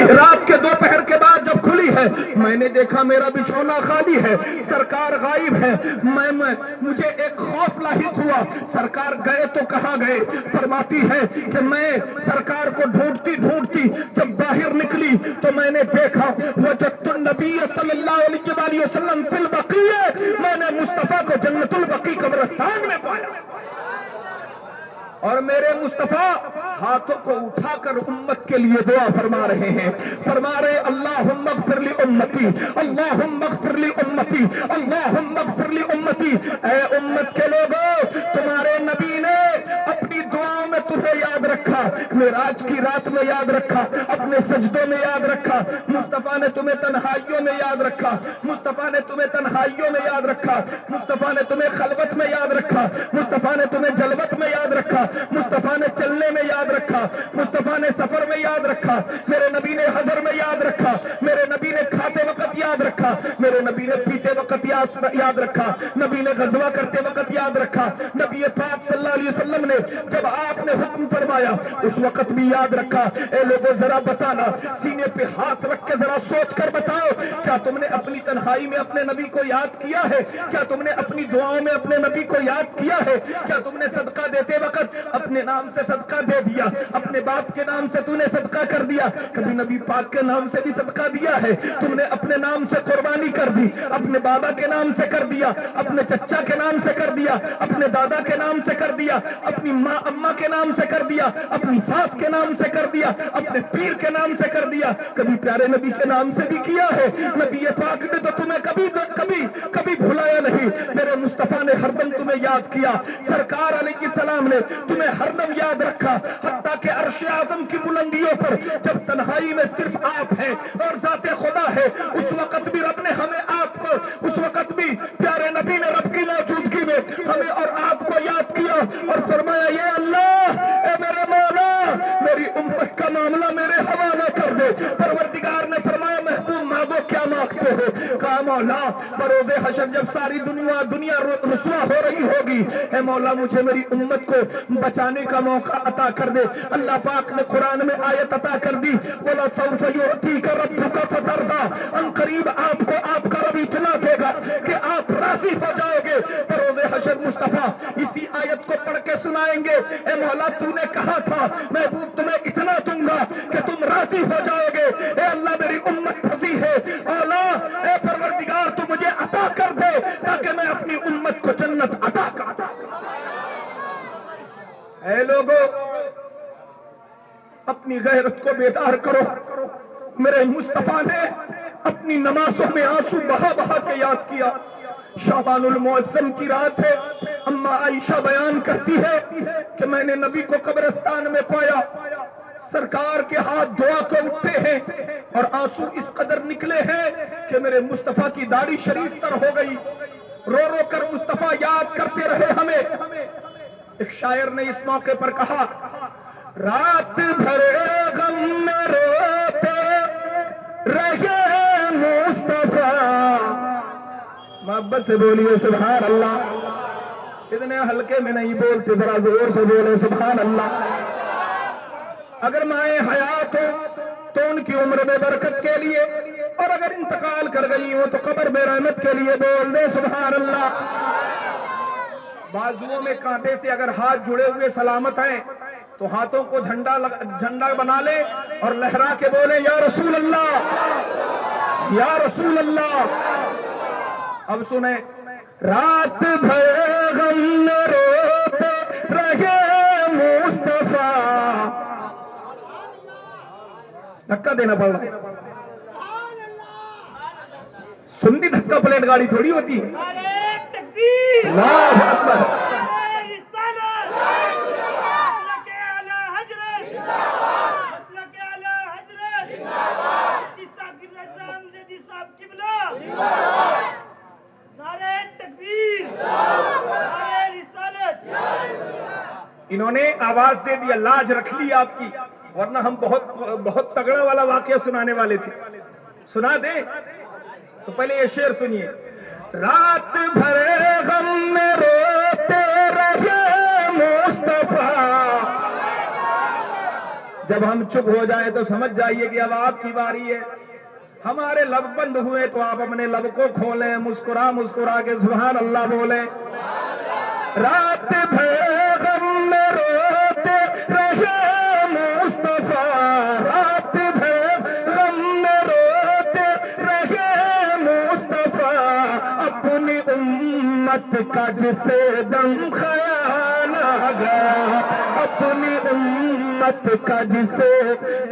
رات کے دوپہر کے بعد جب کھلی ہے میں نے دیکھا میرا بچھونا خالی ہے، سرکار غائب ہے۔ مجھے ایک خوف لاحق ہوا، سرکار گئے تو کہاں گئے؟ فرماتی ہے کہ میں سرکار کو ڈھونڈتی ڈھونڈتی جب باہر نکلی تو میں نے دیکھا وجدت النبی صلی اللہ علیہ وسلم فی البقیع، میں نے مصطفیٰ کو جنت البقیع قبرستان میں پایا، اور میرے مصطفیٰ ہاتھوں کو اٹھا کر امت کے لیے دعا فرما رہے ہیں، فرما رہے اللہم اغفر لی امتی، اللہم اغفر لی امتی، اللہم اغفر لی امتی۔ اے امت کے لوگوں، تمہارے نبی نے اپنی دعاؤں میں تمہیں یاد رکھا، معراج کی رات میں یاد رکھا، اپنے سجدوں میں یاد رکھا، مصطفیٰ نے تمہیں تنہائیوں میں یاد رکھا، مصطفیٰ نے تمہیں تنہائیوں میں یاد رکھا، مصطفیٰ نے تمہیں خلوت میں یاد رکھا، مصطفیٰ نے تمہیں جلوت میں یاد رکھا، مصطفیٰ نے چلنے میں یاد رکھا، مصطفیٰ نے سفر میں یاد رکھا، میرے نبی نے حضر میں یاد رکھا، میرے نبی نے کھاتے وقت یاد رکھا، میرے نبی نے پیتے وقت یاد رکھا، نبی نے غزوہ کرتے وقت یاد رکھا، نبی پاک صلی اللہ علیہ وسلم نے جب آپ نے حکم فرمایا اس وقت بھی یاد رکھا۔ اے لوگوں ذرا بتانا، سینے پہ ہاتھ رکھ کے ذرا سوچ کر بتاؤ، کیا تم نے اپنی تنہائی میں اپنے نبی کو یاد کیا ہے؟ کیا تم نے اپنی دعاؤں میں اپنے نبی کو یاد کیا ہے؟ کیا تم نے صدقہ دیتے وقت اپنے نام سے صدقہ دے دیا، اپنے باپ کے نام سے تو نے صدقہ کر دیا؟ کبھی نبی پاک کے نام سے بھی صدقہ دیا ہے؟ تم نے اپنے نام سے قربانی کر دی، اپنے بابا کے نام سے کر دیا، اپنے چچا کے نام سے کر دیا، اپنے دادا کے نام سے کر دیا، اپنی ماں اماں کے نام سے کر دیا، اپنی ساس کے نام سے کر دیا، اپنے پیر کے نام سے کر دیا، کبھی پیارے نبی کے نام سے بھی کیا ہے؟ نبی پاک نے تو تمہیں کبھی بھلایا نہیں، میرے مصطفیٰ نے ہر دم تمہیں یاد کیا، سرکار علیہ السلام نے تمہیں ہر دم یاد رکھا، حتیٰ کہ عرش اعظم کی بلندیوں پر جب تنہائی میں صرف آپ ہیں اور ذات خدا ہے، اس وقت بھی رب نے ہمیں آپ کو، اس وقت بھی پیارے نبی نے رب کی موجودگی میں ہمیں اور آپ کو یاد کیا اور فرمایا یہ اللہ، اے میرے مولا میری امت کا معاملہ میرے حوالہ کر دے۔ پروردگار نے فرمایا محبوب مانگو کیا مانگتے ہو؟ کہا مولا بروز حشر جب ساری دنیا رسوا ہو رہی ہوگی، اے مولا مجھے میری امت کو بچانے کا موقع عطا کر دے۔ اللہ پاک نے قرآن میں آیت عطا کر دی وَلَسَوْفَ يُعْتِيكَ رَبُّكَ فَتَرْضَىٰ، ان قریب آپ کو آپ کا رب اتنا دے گا کہ آپ راضی ہو جاؤ گے۔ بروز حشر مصطفیٰ اسی آیت کو پڑھ کے سنائیں گے، اے مولا تو نے کہا تھا محبوب تمہیں اتنا دوں گا کہ تم راضی ہو جاؤ گے۔ اے اللہ میری امت پھنسی ہے، اولا اے پروردگار تو مجھے عطا کر دے تاکہ میں اپنی امت کو جنت عطا کر دوں۔ اے لوگوں اپنی غیرت کو بیدار کرو، میرے مصطفیٰ نے اپنی نمازوں میں آنسو بہا بہا کے یاد کیا۔ شعبان المعظم کی رات ہے، اماں عائشہ بیان کرتی ہے کہ میں نے نبی کو قبرستان میں پایا، سرکار کے ہاتھ دعا کو اٹھے ہیں اور آنسو اس قدر نکلے ہیں کہ میرے مصطفیٰ کی داڑھی شریف تر ہو گئی، رو رو کر مصطفیٰ یاد کرتے رہے ہمیں۔ ایک شاعر نے اس موقع پر کہا رات بھر غم میں روتے رہے مصطفیٰ، محبت سے بولیے سبحان اللہ، اتنے ہلکے میں نہیں بولتے، ذرا زور سے بولے سبحان اللہ۔ اگر مائیں حیات ہو تو ان کی عمر میں برکت کے لیے، اور اگر انتقال کر گئی ہو تو قبر میں رحمت کے لیے بول دے سبحان اللہ۔ بازوؤں میں کانٹے سے اگر ہاتھ جڑے ہوئے سلامت ہیں تو ہاتھوں کو جھنڈا بنا لے اور لہرا کے بولے یا رسول اللہ یا رسول اللہ۔ اب سنیں رات بھر غم میں روتے رہے مصطفیٰ، دھکا دینا پڑ رہا ہے، سنی دھکا پلیٹ گاڑی تھوڑی ہوتی ہے۔ اللہ اکبر، انہوں نے آواز دے دی، لاج رکھ لی آپ کی، ورنہ ہم بہت تگڑا والا واقعہ سنانے والے تھے۔ سنا دیں تو پہلے یہ شعر سنیے، رات بھر غم میں روتے رہے مصطفیٰ، جب ہم چپ ہو جائیں تو سمجھ جائیے کہ اب آپ کی باری ہے. ہمارے لب بند ہوئے تو آپ اپنے لب کو کھولیں, مسکرا مسکرا کے سبحان اللہ بولیں. رات بھر غم میں روتے رہے مصطفیٰ, رات بھر غم میں روتے رہے مصطفیٰ, اپنی امت کا جسے دم خیال آ گیا, اپنی امت کا جسے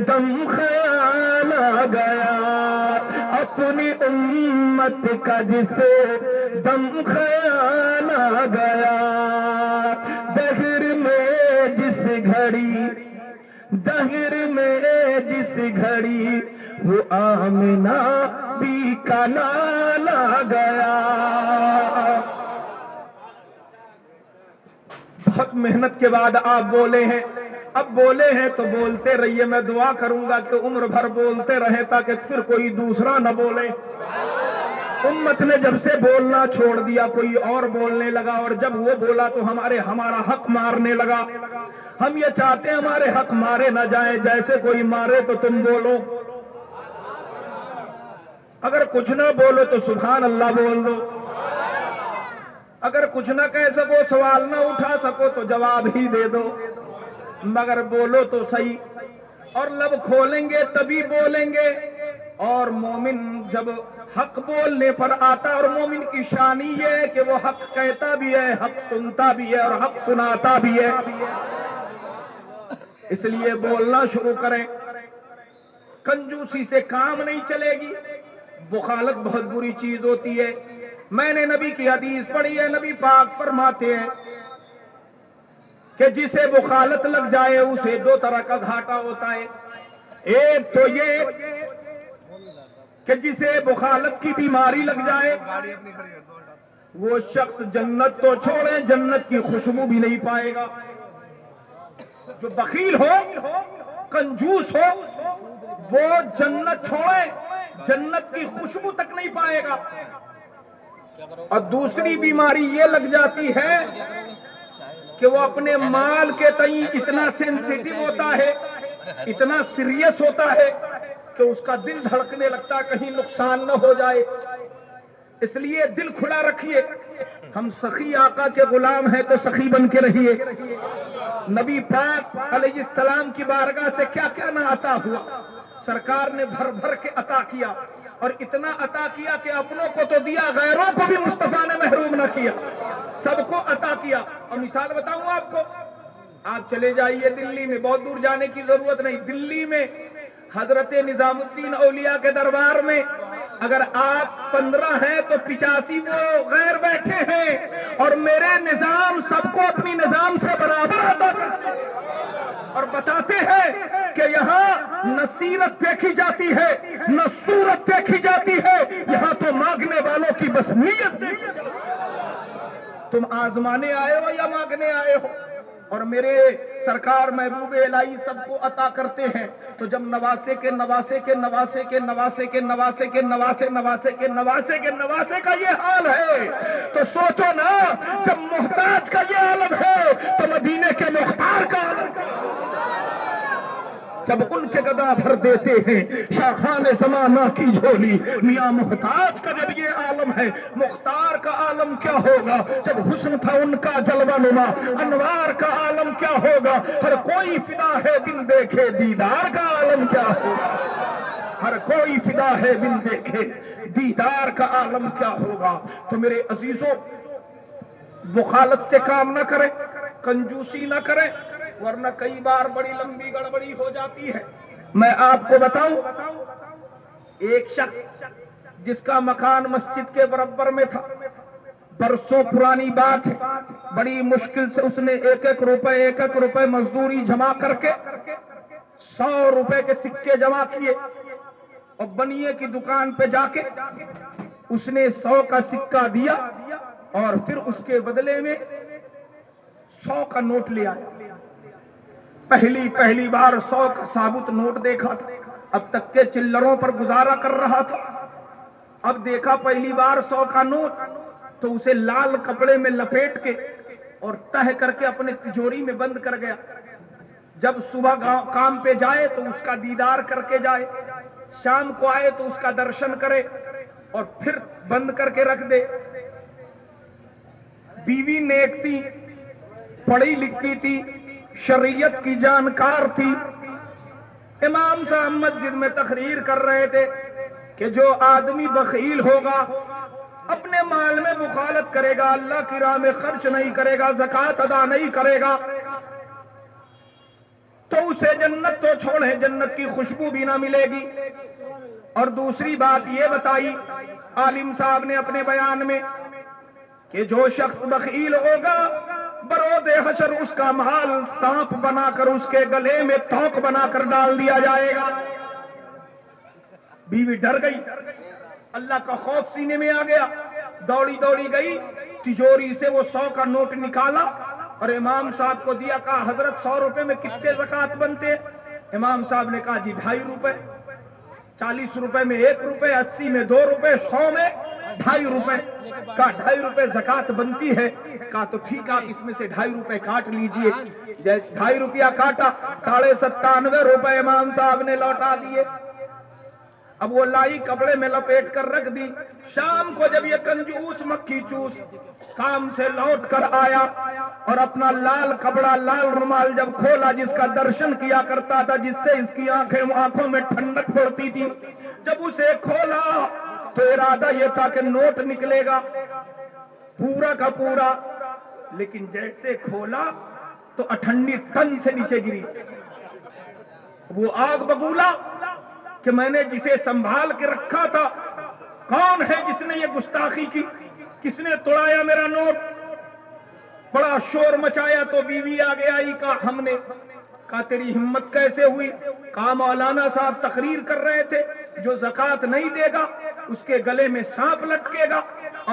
دم خیال آ گیا, اپنی امت کا جسے دم خیال آ گیا. دہر میں جس گھڑی, دہر میں جس گھڑی وہ آمنہ بھی کا لال آ گیا. بہت محنت کے بعد آپ بولے ہیں, اب بولے ہیں تو بولتے رہیے. میں دعا کروں گا کہ عمر بھر بولتے رہے تاکہ پھر کوئی دوسرا نہ بولے. امت نے جب سے بولنا چھوڑ دیا کوئی اور بولنے لگا, اور جب وہ بولا تو ہمارا حق مارنے لگا. ہم یہ چاہتے ہیں ہمارے حق مارے نہ جائیں. جیسے کوئی مارے تو تم بولو, اگر کچھ نہ بولو تو سبحان اللہ بول دو, اگر کچھ نہ کہہ سکو, سوال نہ اٹھا سکو تو جواب ہی دے دو, مگر بولو تو صحیح. اور لب کھولیں گے تبھی بولیں گے. اور مومن جب حق بولنے پر آتا, اور مومن کی شانی یہ ہے کہ وہ حق کہتا بھی ہے, حق سنتا بھی ہے, اور حق سناتا بھی ہے. اس لیے بولنا شروع کریں. کنجوسی سے کام نہیں چلے گی. بخالت بہت بری چیز ہوتی ہے. میں نے نبی کی حدیث پڑھی ہے, نبی پاک فرماتے ہیں کہ جسے بخالت لگ جائے اسے دو طرح کا گھاٹا ہوتا ہے. ایک تو یہ کہ جسے بخالت کی بیماری لگ جائے وہ شخص جنت تو چھوڑے, جنت کی خوشبو بھی نہیں پائے گا. جو بخیل ہو, کنجوس ہو, وہ جنت چھوڑے, جنت کی خوشبو تک نہیں پائے گا. اور دوسری بیماری یہ لگ جاتی ہے کہ وہ اپنے مال کے تئیں اتنا سینسیٹیو ہوتا ہے, اتنا سیریس ہوتا ہے کہ اس کا دل دھڑکنے لگتا کہیں نقصان نہ ہو جائے. اس لیے دل کھلا رکھیے. ہم سخی آقا کے غلام ہیں تو سخی بن کے رہیے. نبی پاک علیہ السلام کی بارگاہ سے کیا کیا نہ عطا ہوا. سرکار نے بھر بھر کے عطا کیا, اور اتنا عطا کیا کہ اپنوں کو تو دیا, غیروں کو بھی مصطفیٰ نے محروم نہ کیا, سب کو عطا کیا. اور مثال بتاؤں آپ کو, آپ چلے جائیے دلی میں, بہت دور جانے کی ضرورت نہیں. دلی میں حضرت نظام الدین اولیاء کے دربار میں اگر آپ 15 ہیں تو 85 وہ غیر بیٹھے ہیں, اور میرے نظام سب کو اپنی نظام سے برابر عطا کرتے ہیں, اور بتاتے ہیں کہ یہاں نہ سیرت دیکھی جاتی ہے نہ صورت دیکھی جاتی ہے, یہاں تو مانگنے والوں کی بس نیت دیکھی جاتی ہے. تم آزمانے آئے ہو یا مانگنے آئے ہو؟ اور میرے سرکار محبوب الہی سب کو عطا کرتے ہیں. تو جب نواسے کے نواسے کے نواسے کے نواسے کے نواسے کے نواسے نواسے کے نواسے کے نواسے کا یہ حال ہے تو سوچو نا, جب محتاج کا یہ عالم ہے تو مدینے کے مختار کا عالم کیا ہے؟ جب ان کے گدا بھر دیتے ہیں شاخان زمانہ کی جھولی, میاں محتاج کا جب یہ عالم ہے مختار کا عالم کیا ہوگا؟ جب حسن تھا ان کا جلوہ نما, انوار کا عالم کیا ہوگا؟ ہر کوئی فدا ہے بن دیکھے دیدار کا عالم کیا ہوگا؟ ہر کوئی فدا ہے بن دیکھے دیدار کا عالم کیا ہوگا؟ تو میرے عزیزوں, بخالت سے کام نہ کریں, کنجوسی نہ کریں, ورنہ کئی بار بڑی لمبی گڑبڑی ہو جاتی ہے. میں آپ کو بتاؤں, ایک شخص جس کا مکان مسجد کے برابر میں تھا, برسوں پرانی بات ہے, بڑی مشکل سے اس نے ایک ایک روپے مزدوری جمع کر کے 100 روپے کے سکے جمع کیے, اور بنیے کی دکان پہ جا کے اس نے 100 کا سکہ دیا, اور پھر اس کے بدلے میں 100 کا نوٹ لے آیا. پہلی بار 100 کا ثابت نوٹ دیکھا تھا, اب تک کے چلروں پر گزارا کر رہا تھا. اب دیکھا پہلی بار 100 کا نوٹ تو اسے لال کپڑے میں لپیٹ کے اور تہ کر کے اپنے تجوری میں بند کر گیا. جب صبح کام پہ جائے تو اس کا دیدار کر کے جائے، شام کو آئے تو اس کا درشن کرے اور پھر بند کر کے رکھ دے۔ بیوی نیک تھی، پڑھی لکھی تھی، شریعت کی جانکار تھی۔ امام صاحب مسجد میں تقریر کر رہے تھے کہ جو آدمی بخیل ہوگا، اپنے مال میں بخالت کرے گا، اللہ کی راہ میں خرچ نہیں کرے گا، زکوٰۃ ادا نہیں کرے گا، تو اسے جنت تو چھوڑے جنت کی خوشبو بھی نہ ملے گی۔ اور دوسری بات یہ بتائی عالم صاحب نے اپنے بیان میں کہ جو شخص بخیل ہوگا بروز حشر اس کا مال سانپ بنا کر اس کے گلے میں توق بنا کر ڈال دیا جائے گا۔ بیوی ڈر گئی، اللہ کا خوف سینے میں آ گیا، دوڑی دوڑی گئی، تجوری سے وہ 100 کا نوٹ نکالا اور امام صاحب کو دیا، کہا حضرت 100 روپے میں کتنے زکوٰۃ بنتے؟ امام صاحب نے کہا جی 2.5 روپے، 40 روپے میں 1 روپے، 80 میں 2 روپے، 100 میں 2.5 روپے۔ کہا 2.5 روپے زکوٰۃ بنتی ہے؟ کہا تو ٹھیک ہے، اس میں سے 2.5 روپے کاٹ لیجئے۔ 2.5 روپیہ کاٹا، 97.5 روپے امام صاحب نے لوٹا دیے۔ اب وہ لائی کپڑے میں لپیٹ کر رکھ دی۔ شام کو جب یہ کنجوس مکھی چوس کام سے لوٹ کر آیا اور اپنا لال کپڑا، لال رومال جب کھولا جس کا درشن کیا کرتا تھا، جس سے اس کی آنکھوں میں ٹھنڈک پڑتی تھی، جب اسے کھولا تو ارادہ یہ تھا کہ نوٹ نکلے گا پورا کا پورا، لیکن جیسے کھولا تو 98 ٹن سے نیچے گری۔ وہ آگ بگولا کہ میں نے جسے سنبھال کے رکھا تھا، کون ہے جس نے یہ گستاخی کی، کس نے توڑایا میرا نوٹ؟ بڑا شور مچایا تو بیوی آگے آئی، کہا ہم نے۔ کہا تیری ہمت کیسے ہوئی؟ کہا مولانا صاحب تقریر کر رہے تھے جو زکوٰۃ نہیں دے گا اس کے گلے میں سانپ لٹکے گا،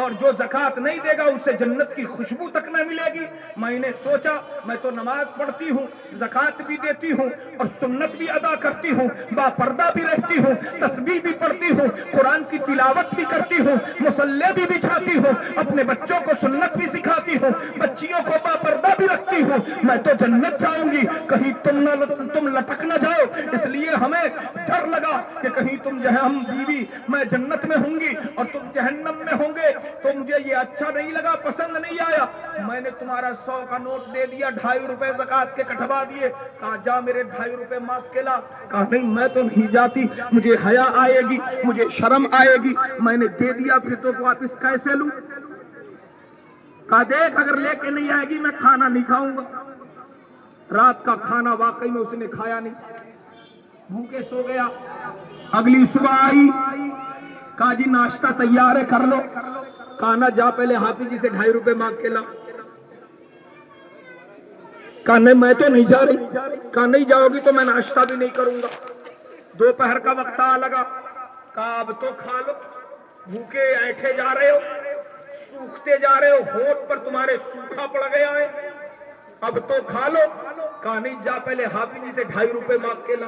اور جو زکوٰۃ نہیں دے گا اسے جنت کی خوشبو تک نہ ملے گی۔ میں نے سوچا میں تو نماز پڑھتی ہوں، زکوٰۃ بھی دیتی ہوں اور سنت بھی ادا کرتی ہوں، با پردہ بھی رہتی ہوں، تسبیح بھی پڑھتی ہوں، قرآن کی تلاوت بھی کرتی ہوں، مصلی بھی بچھاتی ہوں، اپنے بچوں کو سنت بھی سکھاتی ہوں، بچیوں کو با پردہ بھی رکھتی ہوں، میں تو جنت جاؤں گی، کہیں تم لٹک نہ جاؤ۔ اس لیے ہمیں ڈر لگا کہ کہیں تم ہم بیوی میں جنت میں ہوں گی اور تم جہنم میں ہوں گے، تو مجھے یہ اچھا نہیں لگا، پسند نہیں آیا۔ میں نے تمہارا 100 کا نوٹ دے دیا، 2.5 روپے زکوٰۃ کے کٹوا دیے۔ کہا جا میرے 2.5 روپے مانگ کے لا۔ کہا نہیں میں تو نہیں جاتی، مجھے حیا آئے گی، مجھے شرم آئے گی، میں نے دے دیا پھر تو واپس کیسے لوں؟ کہا دیکھ اگر لے کے نہیں آئے گی میں کھانا نہیں کھاؤں گا۔ رات کا کھانا واقعی میں اس نے کھایا نہیں، بھوکے سو گیا۔ اگلی صبح آئی، کہا جی ناشتہ تیار ہے کر لو۔ کہا نہ جا پہلے حافظ جی سے 2.5 روپے مانگ کے لا۔ کہا نہیں میں تو نہیں جا رہی۔ کہا نہیں جاؤ گی تو میں ناشتہ بھی نہیں کروں گا۔ دوپہر کا وقت آ لگا، کہا اب تو کھا لو، بھوکے ایٹھے جا رہے ہو، سوکھتے جا رہے ہو، ہونٹ پر تمہارے سوکھا پڑ گیا ہے، اب تو کھا لو۔ کہا نہیں جا پہلے حافظ جی سے 2.5 روپے مانگ کے لا۔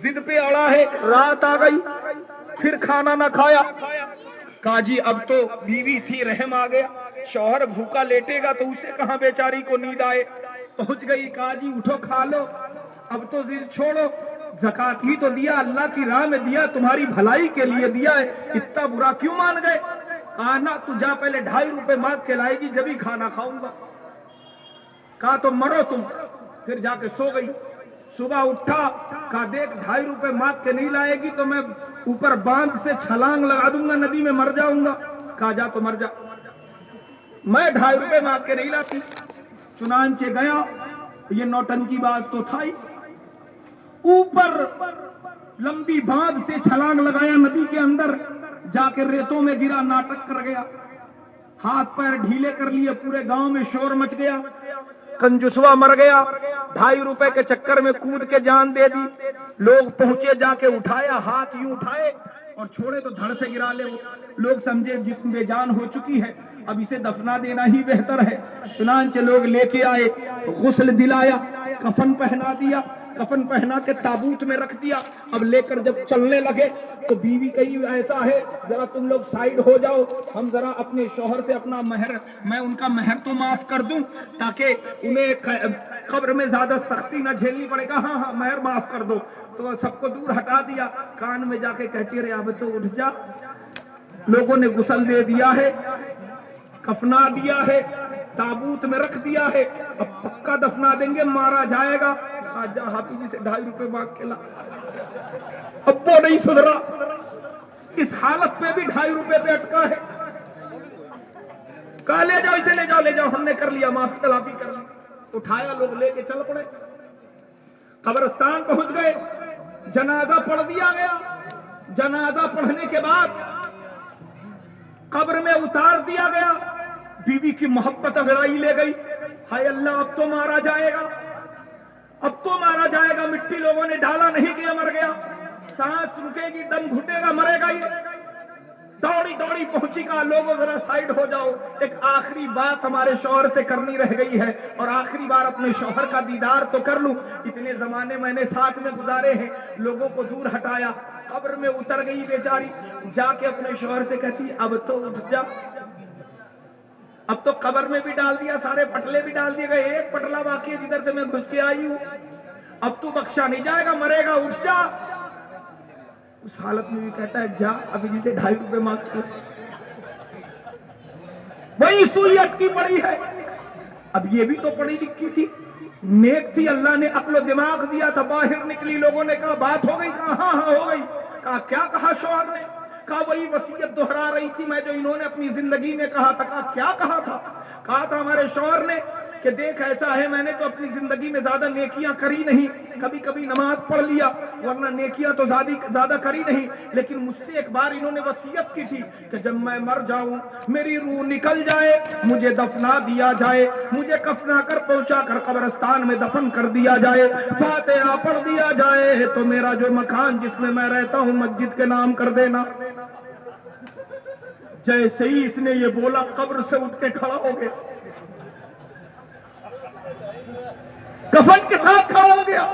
ضد پہ اڑا ہے، رات آ گئی، پھر کھانا نہ کھایا۔ کہا جی اب تو بیوی تھی، رحم آ گیا، شوہر بھوکا لیٹے گا تو اسے کہاں بیچاری کو نیند آئے۔ پہنچ گئی، کہا جی اٹھو کھا لو، اب تو ضد چھوڑو، زکوٰۃ ہی تو دیا، اللہ کی راہ میں دیا، تمہاری بھلائی کے لیے دیا ہے، اتنا برا کیوں مان گئے؟ کہا نا تو جا پہلے 2.5 روپے مانگ کے لائے گی جبھی کھانا کھاؤں گا۔ کہا تو مرو تم، پھر جا کے سو گئی۔ صبح اٹھا، کہا دیکھ 2.5 روپے مانگ کے نہیں لائے گی تو میں اوپر باندھ سے چھلانگ لگا دوں گا، ندی میں مر جاؤں گا۔ کہا جا تو مر جا، میں 2.5 روپے مانگ کے نہیں لاتی۔ چنانچہ گیا، یہ نوٹنکی باز تو تھا ہی، اوپر لمبی باندھ سے چھلانگ لگایا ندی کے اندر، جا کے ریتوں میں گرا، ناٹک کر گیا، ہاتھ پیر ڈھیلے کر لیے، پورے گاؤں میں شور مچ گیا، کنجوسوا مر گیا، 2.5 روپے کے چکر میں کود کے جان دے دی۔ لوگ پہنچے، جا کے اٹھایا، ہاتھ یوں اٹھائے اور چھوڑے تو دھڑ سے گرا لے۔ لوگ سمجھے جسم بے جان ہو چکی ہے، اب اسے دفنا دینا ہی بہتر ہے۔ چنانچہ لوگ لے کے آئے، غسل دلایا، کفن پہنا دیا، کفن پہنا کے تابوت میں رکھ دیا. اب لے کر جب چلنے لگے تو بیوی کہی ایسا ہے ذرا تم لوگ سائیڈ ہو جاؤ, ہم ذرا اپنے شوہر سے اپنا مہر, میں ان کا مہر تو معاف کر دوں تاکہ انہیں قبر میں زیادہ سختی نہ جھیلنی پڑے گا. ہاں ہاں مہر معاف کر دو. تو سب کو دور ہٹا دیا. کان میں جا کے کہتی رہے اب تو اٹھ جا, لوگوں نے غسل دے دیا ہے, کفنا دیا ہے, تابوت میں رکھ دیا ہے, اب پکا دفنا دیں گے, مارا جائے گا. جا حافظ جی سے 2.5 روپے مانگ کے لا. اب وہ نہیں سدھرا, اس حالت پہ بھی 2.5 روپے پہ اٹکا ہے. کہا لے جاؤ اسے, لے جاؤ ہم نے کر لیا, معافی تلافی کر لی. اٹھایا, لوگ لے کے چل پڑے. قبرستان پہنچ گئے, جنازہ پڑھ دیا گیا. جنازہ پڑھنے کے بعد قبر میں اتار دیا گیا. بیوی کی محبت انگڑائی لے گئی. ہائے اللہ, اب تو مارا جائے گا, اب تو مارا جائے گا. مٹی لوگوں نے ڈالا نہیں کہ یہ مر گیا, سانس رکے گی, دم گھٹے گا, مرے گا یہ. دوڑی دوڑی پہنچی, کہا لوگوں ذرا سائیڈ ہو جاؤ, ایک آخری بات ہمارے شوہر سے کرنی رہ گئی ہے, اور آخری بار اپنے شوہر کا دیدار تو کر لوں. اتنے زمانے میں نے ساتھ میں گزارے ہیں. لوگوں کو دور ہٹایا, قبر میں اتر گئی بیچاری. جا کے اپنے شوہر سے کہتی اب تو اٹھ جا. اب تو قبر میں بھی ڈال دیا, سارے پٹلے بھی ڈال دیے گئے, ایک پٹلا باقی ہے جدھر سے میں گھس کے آئی ہوں. اب تو بخشا نہیں جائے گا, مرے گا, اٹھ جا. اس حالت میں بھی کہتا ہے جا, ابھی جسے 2.5 روپے مانگتے. وہی سوئی اٹکی پڑی ہے. اب یہ بھی تو پڑھی لکھی تھی, نیک تھی, اللہ نے عقل و دماغ دیا تھا. باہر نکلی, لوگوں نے کہا بات ہو گئی, کہا ہاں ہاں ہو گئی. کہا کیا کہا شوہر نے؟ کہا وہی وصیت دہرا رہی تھی میں جو انہوں نے اپنی زندگی میں کہا تھا. کہا کیا کہا تھا؟ کہا تھا ہمارے شوہر نے کہ دیکھ ایسا ہے, میں نے تو اپنی زندگی میں زیادہ نیکیاں کری نہیں, کبھی کبھی نماز پڑھ لیا, ورنہ نیکیاں تو زیادہ کری نہیں. لیکن مجھ سے ایک بار انہوں نے وصیت کی تھی کہ جب میں مر جاؤں, میری روح نکل جائے, مجھے دفنا دیا جائے, مجھے کفنا کر پہنچا کر قبرستان میں دفن کر دیا جائے, فاتحہ پڑھ دیا جائے, تو میرا جو مکان جس میں میں رہتا ہوں مسجد کے نام کر دینا. جیسے ہی اس نے یہ بولا, قبر سے اٹھ کے کھڑا ہو گیا, کفن کے ساتھ کھڑا ہو گیا.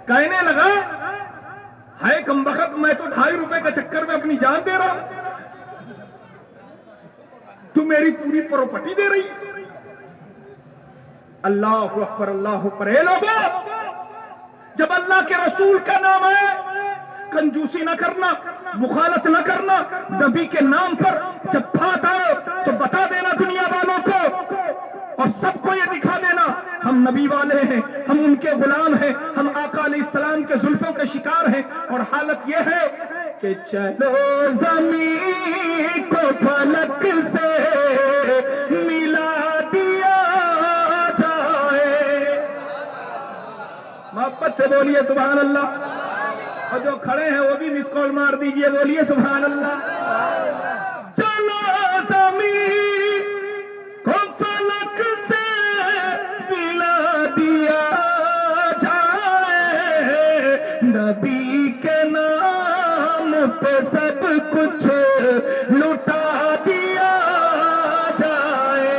کہنے لگا ہائے کم بخت, میں تو 2.5 روپے کے چکر میں اپنی جان دے رہا ہوں, تو میری پوری پراپرٹی دے رہی. اللہ اکبر, اللہ اکبر. اے لوگوں, جب اللہ کے رسول کا نام ہے, کنجوسی نہ کرنا, مخالفت نہ کرنا. نبی کے نام پر جب بات آئے تو بتا دینا دنیا والوں کو, اور سب کو یہ دکھا دینا ہم نبی والے ہیں, ہم ان کے غلام ہیں, ہم آقا علیہ السلام کے زلفوں کے شکار ہیں. اور حالت یہ ہے کہ چلو زمین کو فلک سے ملا دیا جائے. محبت سے بولیے سبحان اللہ. اور جو کھڑے ہیں وہ بھی مس کال مار دیجئے, بولیے سبحان اللہ. چلو زمین کو فلک سے ملا دیا جائے, نبی کے نام پہ سب کچھ لٹا دیا جائے.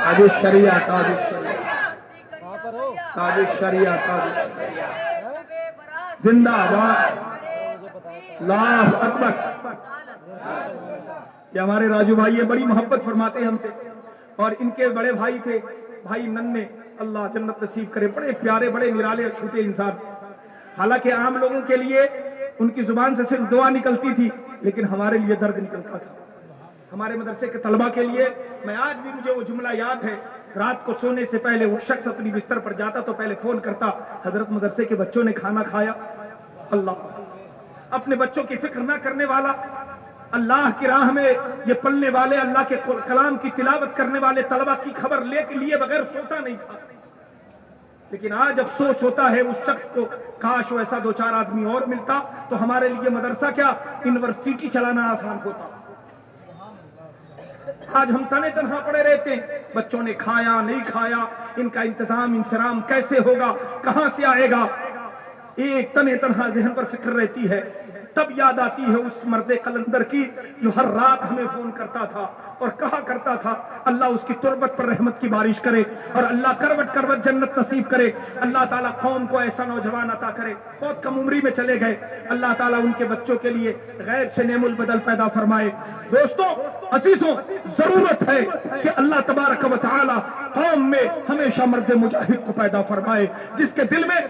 تاج الشریعہ, تاج الشریعہ, زندہ باد, اللہ اکبر. یہ ہمارے راجو بھائی یہ بڑی محبت فرماتے ہیں ہم سے, اور ان کے بڑے بھائی تھے بھائی ننے, اللہ جنت نصیب کرے. بڑے پیارے, بڑے نرالے اور چھوٹے انسان. حالانکہ عام لوگوں کے لیے ان کی زبان سے صرف دعا نکلتی تھی, لیکن ہمارے لیے درد نکلتا تھا. ہمارے مدرسے کے طلبہ کے لیے, میں آج بھی مجھے وہ جملہ یاد ہے, رات کو سونے سے پہلے وہ شخص اپنی بستر پر جاتا تو پہلے فون کرتا, حضرت مدرسے کے بچوں نے کھانا کھایا. اللہ, اپنے بچوں کی فکر نہ کرنے والا, اللہ کی راہ میں یہ پلنے والے, اللہ کے کلام کی تلاوت کرنے والے طلبہ کی خبر لے کے لیے بغیر سوتا نہیں تھا. لیکن آج افسوس ہوتا ہے اس شخص کو, کاش وہ ایسا 2-4 آدمی اور ملتا تو ہمارے لیے مدرسہ کیا یونیورسٹی چلانا آسان ہوتا. آج ہم تنے تنہا پڑے رہتے ہیں, بچوں نے کھایا نہیں کھایا, ان کا انتظام انسرام کیسے ہوگا, کہاں سے آئے گا. ایک تنہ تنہا ذہن پر فکر رہتی ہے، تب یاد آتی ہے اس مرد قلندر کی جو ہر رات ہمیں فون کرتا تھا اور کہا کرتا تھا اللہ اس کی تربت پر رحمت کی بارش کرے اور اللہ کروٹ کروٹ جنت نصیب کرے، اللہ تعالیٰ قوم کو ایسا نوجوان عطا کرے۔ بہت کم عمری میں چلے گئے، اللہ تعالیٰ ان کے بچوں کے لیے غیب سے نعم البدل پیدا فرمائے۔ دوستوں عزیزوں، ضرورت ہے کہ اللہ تبارک و تعالی قوم میں ہمیشہ مرد مجاہد کو پیدا فرمائے، جس کے دل میں،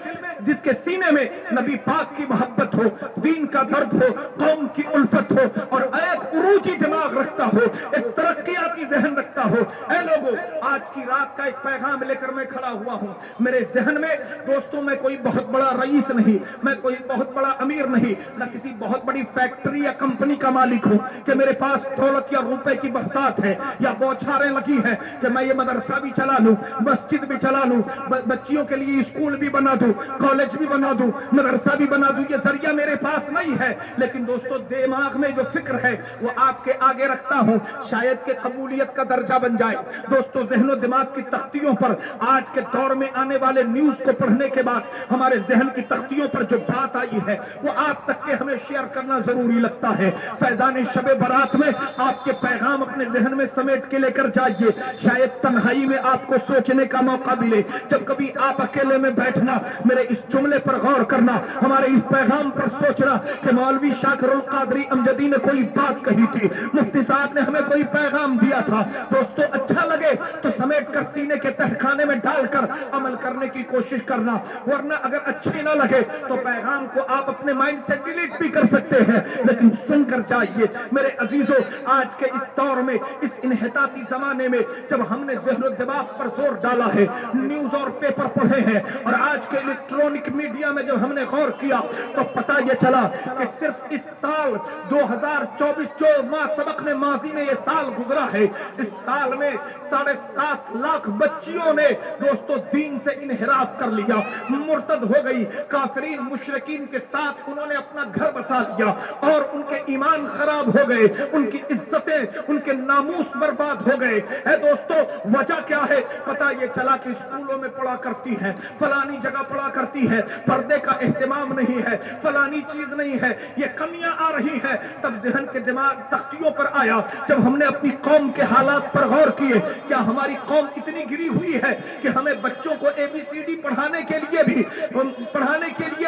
جس کے سینے میں نبی پاک کی محبت ہو، دین کا درد ہو، قوم کی الفت ہو اور ایک عروجی دماغ رکھتا ہو، ایک ترقیاتی ذہن رکھتا ہو۔ اے لوگوں، آج کی رات کا ایک پیغام لے کر میں کھڑا ہوا ہوں۔ میرے ذہن میں دوستوں میں کوئی بہت بڑا رئیس نہیں، میں کوئی بہت بڑا امیر نہیں، نہ کسی بہت بڑی فیکٹری یا کمپنی کا مالک ہوں کہ میرے پاس دولت یا روپے کی بہتات ہے یا بوچھاریں لگی ہیں کہ میں یہ مدرسہ بھی چلا لوں، مسجد بھی چلا لوں، بچیوں کے لیے اسکول بھی بنا دوں، کالج بھی بنا دوں، مدرسہ بھی بنا دوں۔ یہ ذریعہ میرے پاس نہیں ہے، لیکن دوستو دماغ میں جو فکر ہے وہ آپ کے آگے رکھتا ہوں، شاید کہ قبولیت کا درجہ بن جائے۔ دوستو ذہن و دماغ کی تختیوں پر آج کے دور میں آنے والے نیوز کو پڑھنے کے بعد ہمارے ذہن کی تختیوں پر جو بات آئی ہے وہ آپ تک کے ہمیں شیئر کرنا ضروری لگتا ہے۔ فیضان شب برات میں آپ کے پیغام اپنے ذہن میں سمیٹ کے لے کر جائیے، شاید تنہائی میں آپ کو سوچنے کا موقع ملے۔ جب کبھی آپ اکیلے میں بیٹھنا، میرے اس جملے پر غور کرنا، ہمارے اس پیغام پر سوچنا کہ مولوی شاکر القادری امجدی نے کوئی بات کہی تھی، مفتی صاحب نے ہمیں کوئی پیغام دیا تھا۔ دوستو اچھا لگے تو سمیٹ کر سینے کے تہخانے میں ڈال کر عمل کرنے کی کوشش کرنا، ورنہ اگر اچھی نہ لگے تو پیغام کو آپ اپنے مائنڈ سے ڈیلیٹ بھی کر سکتے ہیں، لیکن سن کر جائیے۔ میرے عزیزو، آج کے اس دور میں، اس انحطاطی زمانے میں جب ہم نے ذہن و دماغ پر زور ڈالا ہے، نیوز اور پیپر پڑھے ہیں اور آج کے الیکٹرونک میڈیا میں جب ہم نے غور کیا تو پتہ یہ چلا کہ صرف اس سال 2024 جو ماہ سبق میں ماضی میں یہ سال گزرا ہے، اس سال میں 7.5 لاکھ بچیوں نے دوستو دین سے انحراف کر لیا، مرتد ہو گئی، کافرین مشرکین کے ساتھ انہوں نے اپنا گھر بسا لیا اور ان کے ایمان خراب ہو گئے، ان کی عزتیں، ان کے ناموس برباد ہو گئے۔ اے دوستو وجہ کیا ہے؟ پتہ یہ چلا کہ اسکولوں میں پڑھا کرتی ہیں، فلانی جگہ پڑھا کرتی ہے، پردے کا اہتمام نہیں ہے، فلانی چیز نہیں ہے، یہ کمیاں آ رہی ہیں۔ تب ذہن کے دماغ تختیوں پر آیا، جب ہم نے اپنی قوم کے حالات پر غور کیے، کیا ہماری قوم اتنی گری ہوئی ہے کہ ہمیں بچوں کو ABCD پڑھانے کے لیے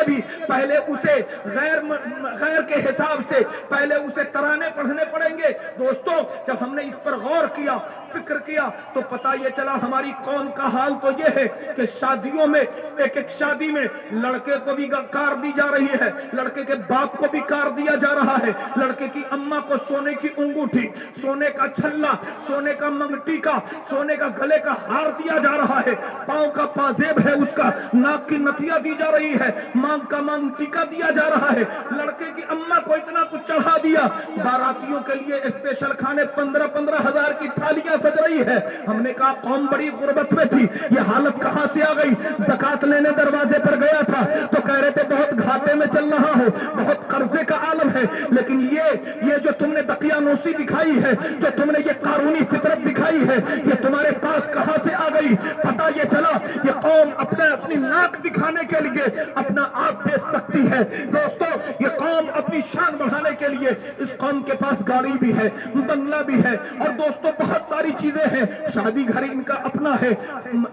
بھی پہلے اسے غیر کے حساب سے پہلے اسے ترانے پڑھنے پڑیں گے؟ دوستو جب ہم نے اس پر غور کیا، فکر کیا، تو پتہ یہ چلا ہماری قوم کا حال تو یہ ہے کہ شادیوں میں ایک شادی میں لڑکے کو بھی کار دی جا رہی ہے، لڑکے کے باپ کو بھی کار دیا جا رہا ہے، لڑکے کی اماں کو سونے کی انگوٹھی، سونے کا چھلا، سونے کا منگٹی کا، سونے کا گلے کا ہار دیا جا رہا ہے، پاؤں کا پازیب ہے اس کا، ناک کی نتھیا دی جا رہی ہے، مانگ کا مانگ ٹیکا دیا جا رہا ہے، لڑکے کی اماں کو اتنا کچھ چڑھا دیا، باراتیوں کے لیے اسپیشل کھانے 15 ہزار کی تھالیاں سج رہی ہے۔ ہم نے کہا قوم بڑی غربت میں تھی، یہ حالت کہاں سے آ گئی؟ زکات لینے دروازے پر گیا تھا تو کہہ رہے تھے بہت گھاٹے میں چل رہا ہو، بہت قرضے کا عالم ہے، لیکن یہ جو تم نے دقیانوسی دکھائی ہے، جو تم نے یہ قارونی فطرت دکھائی ہے، یہ تمہارے پاس کہاں سے آ گئی؟ پتہ یہ چلا یہ قوم اپنی ناک دکھانے کے لیے اپنا آپ بیچ سکتی ہے۔ دوستو یہ قوم اپنی شان بڑھانے کے لیے، اس قوم کے پاس گاڑی بھی ہے، بنگلہ بھی ہے، اور دوستو بہت ساری چیزیں ہیں، شادی گھر ان کا اپنا ہے،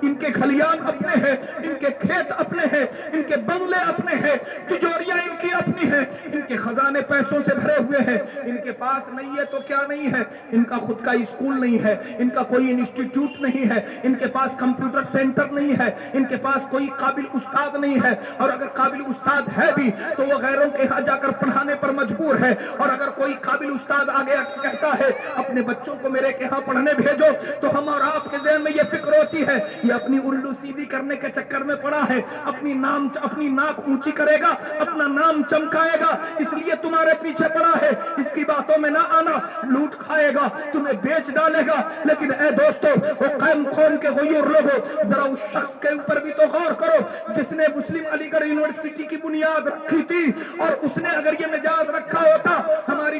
ان کے کھلیان اپنے ہیں، ان کے کھیت اپنے ہیں، ان کے بنگلے اپنے ہیں، تجوریاں ان کی اپنی ہیں، ان کے خزانے پیسوں سے بھرے ہوئے ہیں، ان کے پاس نہیں ہے تو کیا نہیں ہے، ان کا خود کا اسکول نہیں ہے، ان کا کوئی انسٹیٹیوٹ نہیں ہے، ان کے پاس کمپیوٹر سینٹر نہیں ہے، ان کے پاس کوئی قابل استاد نہیں ہے، اور اگر قابل استاد ہے بھی تو وہ غیروں کے ہاں جا کر پڑھانے پر مجبور ہے، اور اگر کوئی قابل استاد آگے کہتا ہے اپنے بچوں کو میرے کے ہاں پڑھنے بھیجو تو ہم اور آپ کے ذہن میں یہ فکر ہوتی ہے یہ اپنی الو سیدھی کرنے کے چکر میں پڑا ہے، اپنی ناک اونچی کرے گا، اپنا نام چمکائے گا، اس لیے تمہارے پیچھے پڑا ہے، اس کی باتوں میں نہ آنا، لوٹ کھائے گا، تمہیں بیچ ڈالے گا۔ لیکن اے دوستو وہ قائم قوم کے غیور لوگوں، ذرا اس شخص کے اوپر بھی تو غور کرو جس نے مسلم علی گڑھ یونیورسٹی کی بنیاد رکھی تھی، اور اس نے اگر یہ مجاز رکھا ہوتا ہماری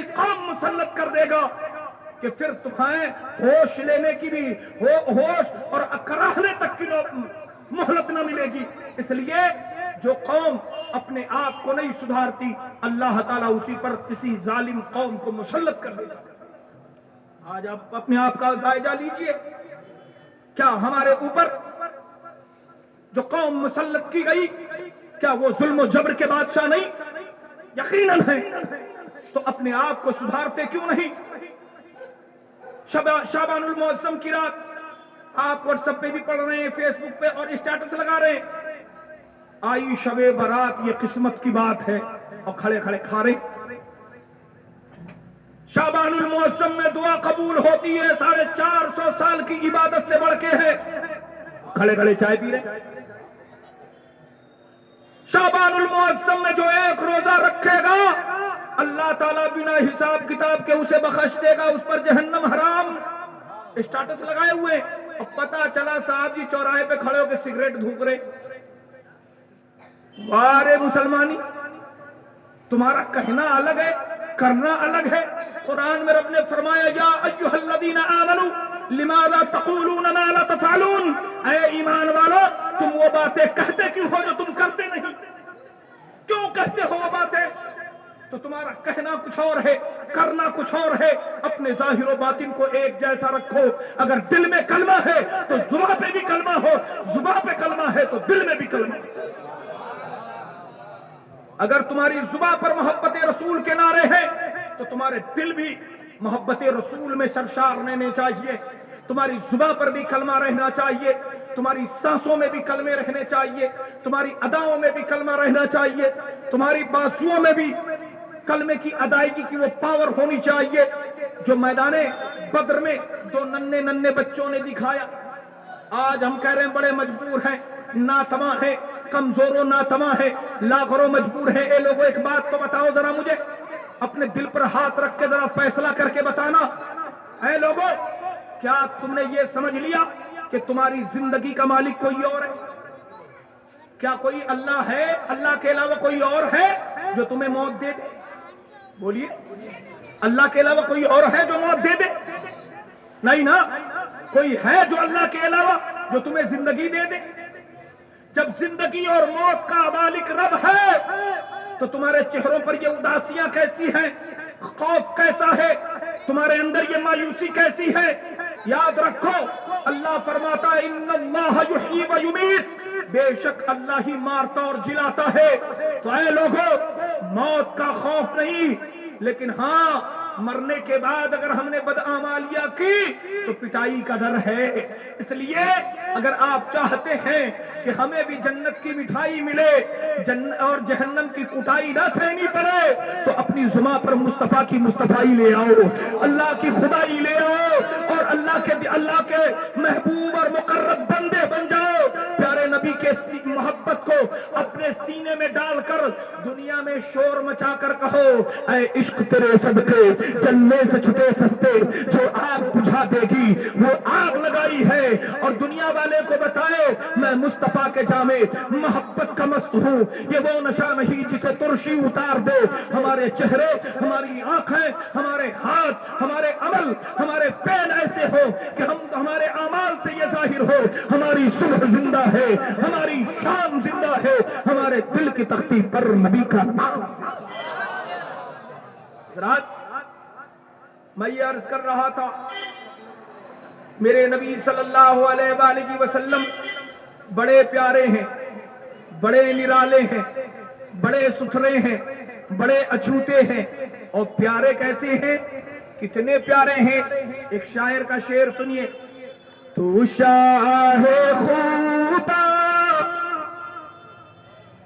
ایسی قوم مسلط کر دے گا کہ پھر تمہیں ہوش لینے کی بھی ہوش اور اکراہنے تک کی مہلت نہ ملے گی. اس لیے جو قوم اپنے آپ کو نہیں سدھارتی اللہ تعالیٰ اسی پر کسی ظالم قوم کو مسلط کر دیتا. آج آپ اپنے آپ کا جائزہ لیجئے, کیا ہمارے اوپر جو قوم مسلط کی گئی کیا وہ ظلم و جبر کے بادشاہ نہیں؟ یقیناً ہے. تو اپنے آپ کو سدھارتے کیوں نہیں؟ شعبان المعظم کی رات آپ واٹس ایپ پہ بھی پڑھ رہے ہیں, فیس بک پہ اور اسٹیٹس لگا رہے ہیں, آئی شب برات یہ قسمت کی بات ہے, اور کھڑے کھڑے کھا رہے. شعبان المعظم میں دعا قبول ہوتی ہے 450 سال کی عبادت سے بڑھ کے ہے, کھڑے کھڑے چائے پی رہے. شعبان المعظم میں جو ایک روزہ رکھے گا اللہ تعالیٰ بنا حساب کتاب کے اسے بخش دے گا, اس پر جہنم حرام. اسٹیٹس لگائے ہوئے اور پتا چلا صاحب جی چوراہے پہ کھڑے ہو کے سگریٹ دھوک رہے. وارے مسلمانی, تمہارا کہنا الگ ہے کرنا الگ ہے. قرآن میں رب نے فرمایا یا ایھا الذین آمنوا لماذا تقولون ما لا تفعلون, اے ایمان والو تم وہ باتیں کہتے کیوں ہو جو تم کرتے نہیں؟ کیوں کہتے ہو وہ باتیں؟ تو تمہارا کہنا کچھ اور ہے کرنا کچھ اور ہے. اپنے ظاہر و باطن کو ایک جیسا رکھو. اگر دل میں کلمہ ہے تو زباں پہ بھی کلمہ ہو, زباں پہ کلمہ ہے تو دل میں بھی کلمہ ہو. اگر تمہاری زباں پر محبت رسول کے نعرے ہیں تو تمہارے دل بھی محبت رسول میں سرشار رہنے چاہیے. تمہاری زباں پر بھی کلمہ رہنا چاہیے, تمہاری سانسوں میں بھی کلمے رہنے چاہیے, تمہاری اداؤں میں بھی کلمہ رہنا چاہیے, تمہاری بازوؤں میں بھی کلمے کی ادائیگی کی وہ پاور ہونی چاہیے جو میدان بدر میں دو ننھے بچوں نے دکھایا. آج ہم کہہ رہے ہیں بڑے مجبور ہیں, ناتواں ہیں, کمزور و ناتواں ہیں, لاغر و مجبور ہیں. اے لوگوں ایک بات تو بتاؤ ذرا مجھے, اپنے دل پر ہاتھ رکھ کے ذرا فیصلہ کر کے بتانا. اے لوگوں کیا تم نے یہ سمجھ لیا کہ تمہاری زندگی کا مالک کوئی اور ہے؟ کیا کوئی اللہ ہے, اللہ کے علاوہ کوئی اور ہے جو تمہیں موت دے دے؟ بولیے, اللہ کے علاوہ کوئی اور ہے جو موت دے دے؟ نہیں نا. کوئی ہے جو اللہ کے علاوہ جو تمہیں زندگی دے دے؟ جب زندگی اور موت کا مالک رب ہے تو تمہارے چہروں پر یہ اداسیاں کیسی ہیں, خوف کیسا ہے, تمہارے اندر یہ مایوسی کیسی ہے؟ یاد رکھو اللہ فرماتا ہے ان اللہ یحیی و یمیت, بے شک اللہ ہی مارتا اور جلاتا ہے. تو اے لوگوں موت کا خوف نہیں, لیکن ہاں مرنے کے بعد اگر ہم نے بدعمالیاں کی تو پٹائی کا ڈر ہے. اس لیے اگر آپ چاہتے ہیں کہ ہمیں بھی جنت کی مٹھائی ملے اور جہنم کی کٹائی نہ سہنی پڑے تو اپنی زبان پر مصطفیٰ کی مصطفائی لے آؤ, اللہ کی خدائی لے آؤ, اور اللہ کے محبوب اور مقرب بندے بن جاؤ. پیارے نبی کے محبت کو اپنے سینے میں ڈال کر دنیا میں شور مچا کر کہو اے عشق تیرے صدقے جلنے سے چھٹے سستے, جو آگ بجھا دے گی وہ آگ لگائی ہے. اور دنیا والے کو بتائے میں مصطفیٰ کے جامع محبت کا مست ہوں. یہ وہ نشہ نہیں جسے ترشی اتار دے. ہمارے چہرے, ہماری آنکھیں, ہمارے ہاتھ, ہمارے عمل, ہمارے فعل ایسے ہو کہ ہمارے اعمال سے یہ ظاہر ہو ہماری صبح زندہ ہے, ہماری شام زندہ ہے, ہمارے دل کی تختی پر نبی کا نام. حضرات میں یہ عرض کر رہا تھا میرے نبی صلی اللہ علیہ وآلہ وسلم بڑے پیارے ہیں, بڑے نرالے ہیں, بڑے ستھرے ہیں, بڑے اچھوتے ہیں. اور پیارے کیسے ہیں, کتنے پیارے ہیں. ایک شاعر کا شعر سنیے. تو شاہ خوبا,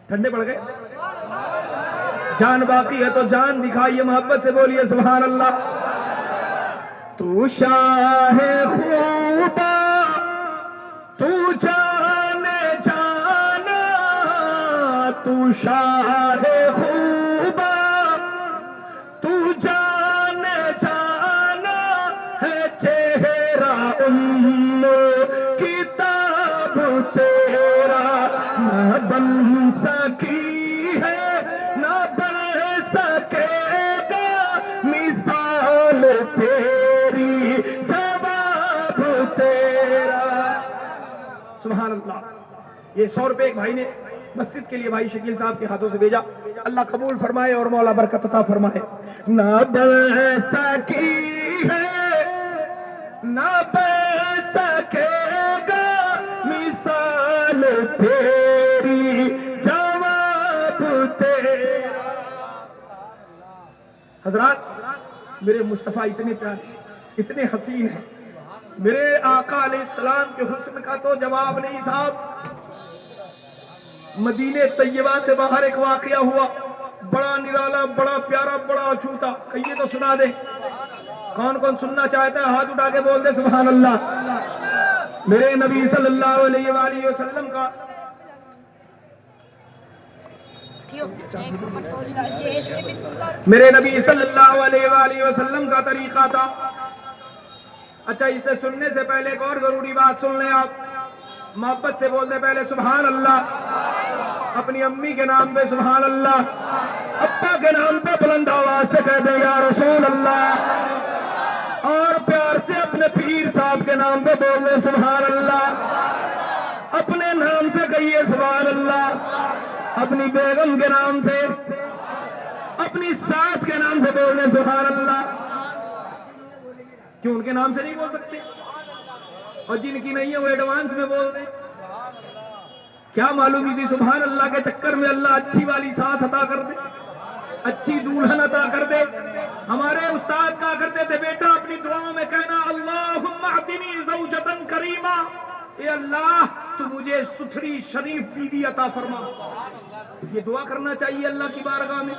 ٹھنڈے پڑ گئے, جان باقی ہے تو جان دکھائیے, محبت سے بولیے سبحان اللہ. تو شاہ خوبا تو جان جانا, تو شاہ خوبا تو جان جانا ہے, چہرہ کتاب تیرا نہ بن سکی ہے نہ بن سکے گا تیری جواب تیرا. سبحان اللہ. یہ 100 روپے ایک بھائی نے مسجد کے لیے بھائی شکیل صاحب کے ہاتھوں سے بھیجا. اللہ قبول فرمائے اور مولا برکت عطا فرمائے. نہ بڑھ سکی ہے نہ بڑھ سکے گا مثال تیری جواب تیرا. حضرات میرے مصطفیٰ اتنے پیارے اتنے حسین ہیں. میرے آقا علیہ السلام کے حسن کا تو جواب نہیں صاحب. مدینہ طیبہ سے باہر ایک واقعہ ہوا, بڑا نرالا, بڑا پیارا, بڑا اچھوتا. کہیے تو سنا دے. کون کون سننا چاہتا ہے ہاتھ اٹھا کے بول دے سبحان اللہ. میرے نبی صلی اللہ علیہ وآلہ وسلم کا میرے نبی صلی اللہ علیہ وآلہ وسلم کا طریقہ تھا. اچھا, اسے سننے سے پہلے ایک اور ضروری بات سن لیں آپ. محبت سے بول دے پہلے سبحان اللہ. اپنی امی کے نام پہ سبحان اللہ, ابا کے نام پہ بلند آواز سے کہہ دے یا رسول اللہ, اور پیار سے اپنے پیر صاحب کے نام پہ بول دے سبحان اللہ. اپنے نام سے کہیے سبحان اللہ. اپنی بیگم کے نام سے, اپنی ساس کے نام سے بول دے سبحان اللہ. کیوں ان کے نام سے نہیں بول سکتے؟ اور جن کی نہیں ہے وہ ایڈوانس میں بول دیں. کیا معلوم اسی سبحان اللہ کے چکر میں اللہ اچھی والی ساس عطا کر دے, اچھی دلہن عطا کر دے. ہمارے استاد کہا کرتے تھے بیٹا اپنی دعاؤں میں کہنا اللہم اعطنی زوجتا کریما, اے اللہ تو مجھے ستھری شریف بیوی عطا فرما. یہ دعا کرنا چاہیے اللہ کی بارگاہ میں,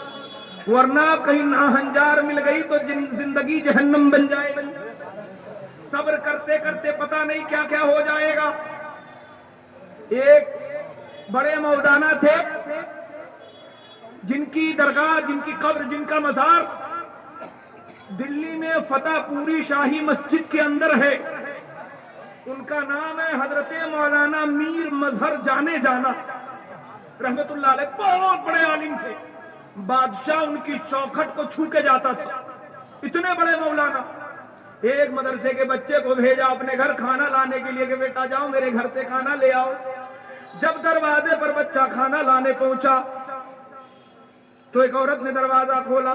ورنہ کہیں ناہنجار مل گئی تو زندگی جہنم بن جائے گی. صبر کرتے کرتے پتہ نہیں کیا کیا ہو جائے گا. ایک بڑے مولانا تھے جن کی درگاہ, جن کی قبر, جن کا مزار دلی میں فتح پوری شاہی مسجد کے اندر ہے. ان کا نام ہے حضرت مولانا میر مظہر جانے جانا رحمت اللہ علیہ. بہت بڑے عالم تھے, بادشاہ ان کی چوکھٹ کو چھو کے جاتا تھا, اتنے بڑے مولانا. ایک مدرسے کے بچے کو بھیجا اپنے گھر کھانا لانے کے لیے کہ بیٹا جاؤ میرے گھر سے کھانا لے آؤ. جب دروازے پر بچہ کھانا لانے پہنچا تو ایک عورت نے دروازہ کھولا.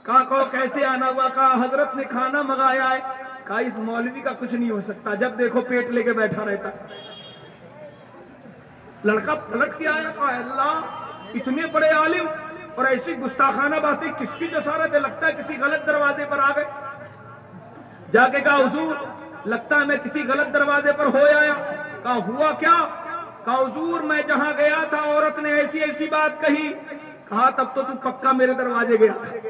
کہا کیسے آنا ہوا؟ کہا حضرت نے کھانا منگایا ہے. کہا اس مولوی کا کچھ نہیں ہو سکتا, جب دیکھو پیٹ لے کے بیٹھا رہتا. لڑکا پلٹ کے آیا, کہا اللہ اتنے بڑے عالم اور ایسی گستاخانہ باتیں کس کی جسارت ہے, لگتا ہے کسی غلط دروازے پر آ گئے. جا کے کہا حضور لگتا ہے میں کسی غلط دروازے پر ہو آیا. کہا ہوا کیا؟ کہا حضور میں جہاں گیا تھا عورت نے ایسی ایسی بات کہی. کہا تب تو پکا میرے دروازے گیا تھا.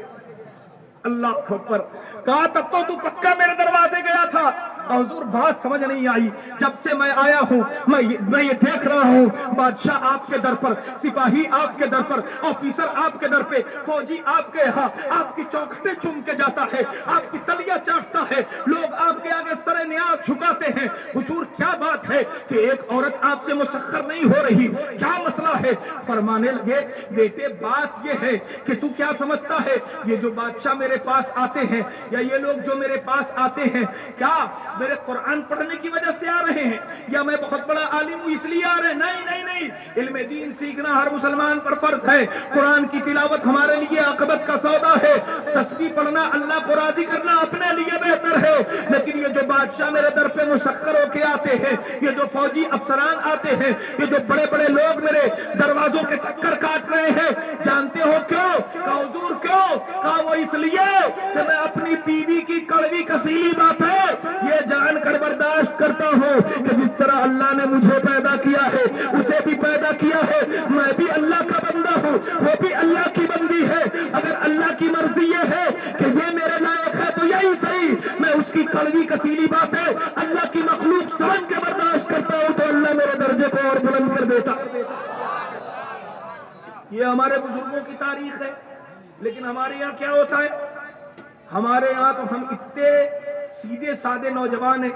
اللہ اکبر. کہا تب تو پکا میرے دروازے گیا تھا. حضور بات سمجھ نہیں آئی, جب سے میں آیا ہوں میں یہ دیکھ رہا ہوں بادشاہ آپ کے در پر, سپاہی آپ کے در پر, آفیسر آپ کے در پہ, فوجی آپ کے یہاں آپ کی چوکھٹیں چوم کے جاتا ہے, آپ کی تلیاں چاٹتا ہے, لوگ آپ کے آگے سر نیاز جھکاتے ہیں. حضور کیا بات ہے کہ ایک عورت آپ سے مسخر نہیں ہو رہی, کیا مسئلہ ہے؟ فرمانے لگے بیٹے بات یہ ہے کہ تو کیا سمجھتا ہے یہ جو بادشاہ میرے پاس آتے ہیں یا یہ لوگ جو میرے پاس آتے ہیں کیا میرے قرآن پڑھنے کی وجہ سے آ رہے ہیں یا میں بہت بڑا عالم ہوں اس لیے آ رہے ہیں؟ نہیں نہیں نہیں, علم دین سیکھنا ہر مسلمان پر فرض ہے. قرآن کی تلاوت ہمارے لیے عاقبت کا سودا ہے. تسبیح پڑھنا اللہ کو راضی کرنا اپنے لیے بہتر ہے. لیکن یہ جو بادشاہ میرے در پہ مسخر ہو کے آتے ہیں, یہ جو فوجی افسران آتے ہیں, یہ جو بڑے بڑے لوگ میرے دروازوں کے چکر کاٹ رہے ہیں, جانتے ہو کیوں؟ کہا حضور کیوں؟ کہا وہ اس لیے کہ میں اپنی بیوی کی کڑوی کسیلی بات ہے یہ جان کر برداشت کرتا ہوں کہ جس طرح اللہ نے مجھے پیدا کیا ہے اسے بھی پیدا کیا ہے, میں بھی اللہ کا بندہ ہوں, وہ بھی اللہ کی بندی ہے. اگر اللہ کی مرضی یہ ہے کہ یہ میرے لائق ہے تو یہی صحیح, میں اس کی کڑوی کسیلی بات ہے اللہ کی مخلوق سمجھ کے برداشت کرتا ہوں تو اللہ میرے درجے کو اور بلند کر دیتا. یہ ہمارے بزرگوں کی تاریخ ہے. لیکن ہمارے یہاں کیا ہوتا ہے؟ ہمارے یہاں تو ہم اتنے سیدھے سادے نوجوان ہیں,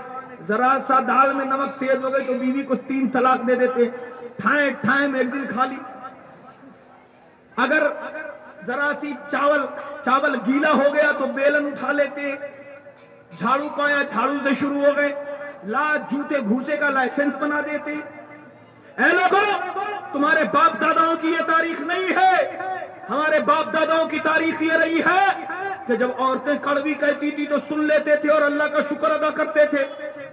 ذرا سا دال میں نمک تیز ہو گئے تو بیوی کو 3 طلاق دے دیتے, ٹھائیں ٹھائیں میں ایک دن کھا لی. اگر ذرا سی چاول چاول گیلا ہو گیا تو بیلن اٹھا لیتے، جھاڑو پایا جھاڑو سے شروع ہو گئے، لات جوتے گھوسے کا لائسنس بنا دیتے۔ اے لوگوں، تمہارے باپ داداؤں کی یہ تاریخ نہیں ہے، ہمارے باپ داداؤں کی تاریخ یہ رہی ہے کہ جب عورتیں کڑوی کہتی تھی تو سن لیتے تھے اور اللہ کا شکر ادا کرتے تھے،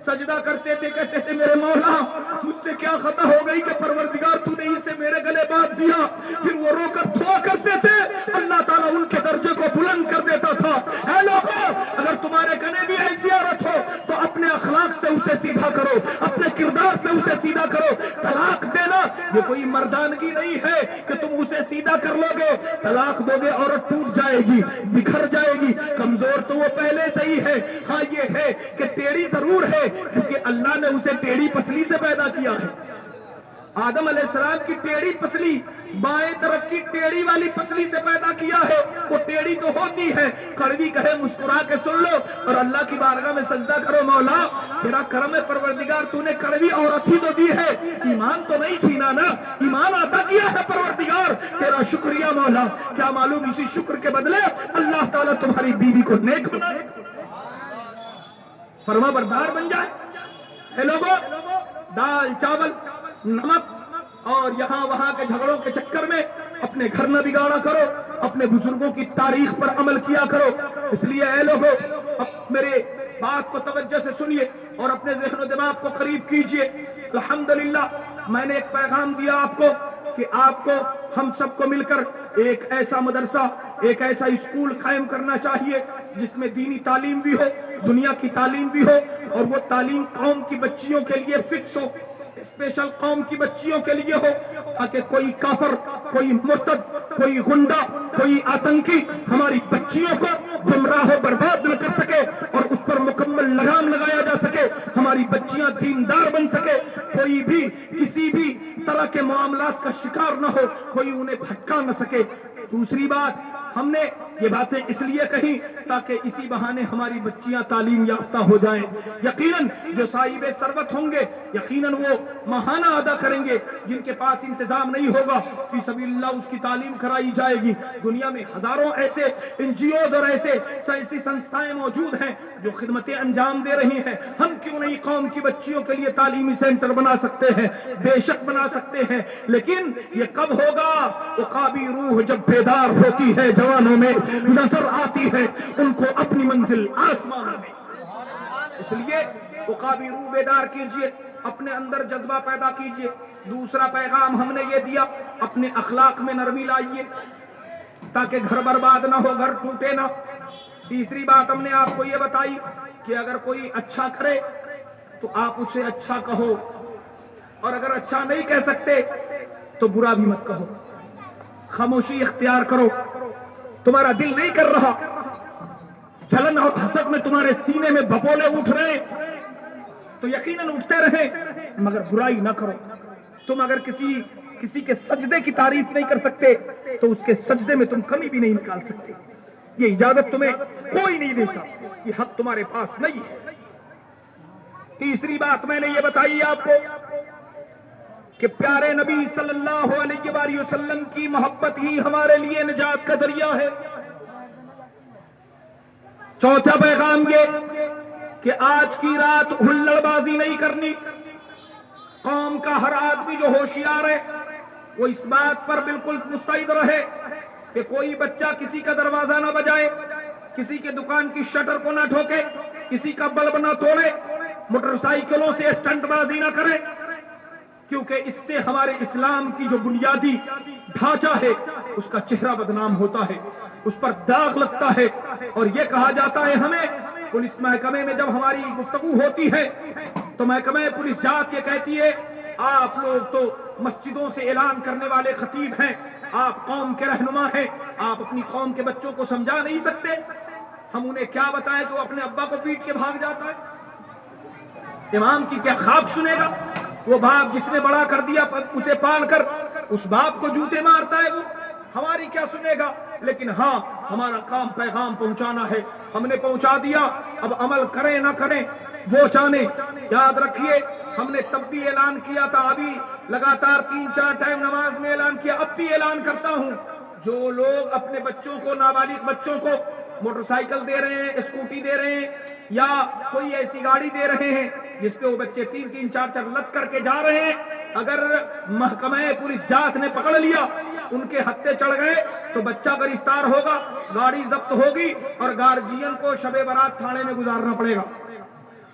سجدہ کرتے تھے، کہتے تھے میرے مولا مجھ سے کیا خطا ہو گئی کہ پروردگار تو نے اسے میرے گلے باندھ دیا۔ پھر وہ رو کر دعا کرتے تھے، اللہ تعالیٰ ان کے درجے کو بلند کر دیتا تھا۔ اے لوگوں، اگر تمہارے گلے بھی ایسی عورت ہو تو اپنے اخلاق سے اسے سیدھا کرو، اپنے کردار سے اسے سیدھا کرو۔ طلاق دینا یہ کوئی مردانگی نہیں ہے کہ تم اسے سیدھا کر لو گے، طلاق دو گے عورت ٹوٹ جائے گی، بکھر جائے گی، کمزور تو وہ پہلے سے ہی ہے۔ ہاں یہ ہے کہ ٹیڑھی ضرور ہے کیونکہ اللہ نے اسے ٹیڑھی پسلی سے پیدا کیا ہے۔ آدم علیہ السلام کی ٹیڑھی پسلی، بائیں طرف کی ٹیڑھی والی پسلی سے پیدا کیا ہے، وہ ٹیڑھی تو ہوتی ہے، کڑوی کہے مسکرا کے سن لو اور اللہ کی بارگاہ میں سجدہ کرو، مولا تیرا کرم ہے پروردگار، تو نے کڑوی عورت ہی تو دی ہے، ایمان تو نہیں چھینا نا، ایمان عطا کیا ہے پروردگار، تیرا شکریہ مولا۔ کیا معلوم اسی شکر کے بدلے اللہ تعالیٰ تمہاری بیوی کو نیک بنا دے، فرما بردار بن جائے۔ اے لوگوں، دال چاول نمک اور یہاں وہاں کے جھگڑوں کے چکر میں اپنے گھر نہ بگاڑا کرو، اپنے بزرگوں کی تاریخ پر عمل کیا کرو۔ اس لیے اے لوگوں، اب میرے بات کو توجہ سے سنیے اور اپنے ذہن و دماغ کو قریب کیجئے۔ الحمدللہ میں نے ایک پیغام دیا آپ کو کہ آپ کو ہم سب کو مل کر ایک ایسا مدرسہ، ایک ایسا اسکول قائم کرنا چاہیے جس میں دینی تعلیم بھی ہو، دنیا کی تعلیم بھی ہو، اور وہ تعلیم قوم کی بچیوں کے لیے فکس ہو، اسپیشل قوم کی بچیوں کے لیے ہو، تاکہ کوئی کافر، کوئی مرتد، کوئی غنڈہ، کوئی آتنکی ہماری بچیوں کو گمراہ و برباد نہ کر سکے اور اس پر مکمل لگام لگایا جا سکے، ہماری بچیاں دیندار بن سکے، کوئی بھی کسی بھی طرح کے معاملات کا شکار نہ ہو، کوئی انہیں بھٹکا نہ سکے۔ دوسری بات، ہم نے یہ باتیں اس لیے کہیں تاکہ اسی بہانے ہماری بچیاں تعلیم یافتہ ہو جائیں۔ یقیناً جو صاحب ثروت ہوں گے یقیناً وہ ماہانہ ادا کریں گے، جن کے پاس انتظام نہیں ہوگا فی سبیل اللہ اس کی تعلیم کرائی جائے گی۔ دنیا میں ہزاروں ایسے NGOs اور ایسی سنستھائیں موجود ہیں جو خدمتیں انجام دے رہی ہیں، ہم کیوں نہیں قوم کی بچیوں کے لیے تعلیمی سینٹر بنا سکتے ہیں؟ بے شک بنا سکتے ہیں، لیکن یہ کب ہوگا؟ عقابی روح جب بیدار ہوتی ہے، جوانوں میں نظر آتی ہے ان کو اپنی منزل آسمانوں میں۔ اس لیے عقابی روح بیدار کیجئے، اپنے اندر جذبہ پیدا کیجئے۔ دوسرا پیغام ہم نے یہ دیا، اپنے اخلاق میں نرمی لائیے تاکہ گھر برباد نہ ہو، گھر ٹوٹے نہ۔ تیسری بات ہم نے آپ کو یہ بتائی کہ اگر کوئی اچھا کرے تو آپ اسے اچھا کہو، اور اگر اچھا نہیں کہہ سکتے تو برا بھی مت کہو، خاموشی اختیار کرو۔ تمہارا دل نہیں کر رہا، جلن اور حسد میں تمہارے سینے میں بھپولے اٹھ رہے تو یقیناً اٹھتے رہیں، مگر برائی نہ کرو۔ تم اگر کسی کے سجدے کی تعریف نہیں کر سکتے تو اس کے سجدے میں تم کمی بھی نہیں نکال سکتے، یہ اجازت تمہیں کوئی نہیں دیتا، یہ حق تمہارے پاس نہیں ہے۔ تیسری بات میں نے یہ بتائی آپ کو کہ پیارے نبی صلی اللہ علیہ وآلہ وسلم کی محبت ہی ہمارے لیے نجات کا ذریعہ ہے۔ چوتھا پیغام یہ کہ آج کی رات ہلڑ بازی نہیں کرنی۔ قوم کا ہر آدمی جو ہوشیار ہے وہ اس بات پر بالکل مستعد رہے کہ کوئی بچہ کسی کا دروازہ نہ بجائے، کسی کے دکان کی شٹر کو نہ ٹھوکے، کسی کا بلب نہ توڑے، موٹر سائیکلوں سے اسٹنٹ بازی نہ کرے، کیونکہ اس سے ہمارے اسلام کی جو بنیادی ڈھانچہ ہے اس کا چہرہ بدنام ہوتا ہے، اس پر داغ لگتا ہے۔ اور یہ کہا جاتا ہے ہمیں پولیس محکمے میں جب ہماری گفتگو ہوتی ہے تو محکمہ پولیس جات یہ کہتی ہے آپ لوگ تو مسجدوں سے اعلان کرنے والے خطیب ہیں، آپ قوم کے رہنما ہیں، آپ اپنی قوم کے بچوں کو سمجھا نہیں سکتے۔ ہم انہیں کیا بتائیں کہ وہ اپنے ابا کو پیٹ کے بھاگ جاتا ہے؟ امام کی کیا خواب سنے گا؟ وہ باپ جس نے بڑا کر دیا اسے پال کر اس باپ کو جوتے مارتا ہے، وہ ہماری کیا سنے گا؟ لیکن ہاں، ہمارا کام پیغام پہنچانا ہے، ہم نے پہنچا دیا، اب عمل کریں نہ کریں وہ جانے۔ یاد رکھیے ہم نے تب بھی اعلان کیا تھا، ابھی لگاتار 3-4 ٹائم نماز میں اعلان کیا، اب بھی اعلان کرتا ہوں جو لوگ اپنے بچوں کو، نابالغ بچوں کو موٹر سائیکل دے رہے ہیں، اسکوٹی دے رہے ہیں، یا کوئی ایسی گاڑی دے رہے ہیں جس پہ وہ بچے 3-3 4-4 لد کر کے جا رہے ہیں، اگر محکمہ پولیس جانچ نے پکڑ لیا، ان کے ہتھے چڑھ گئے تو بچہ گرفتار ہوگا، گاڑی ضبط ہوگی اور گارجین کو شب برات تھانے میں گزارنا پڑے گا۔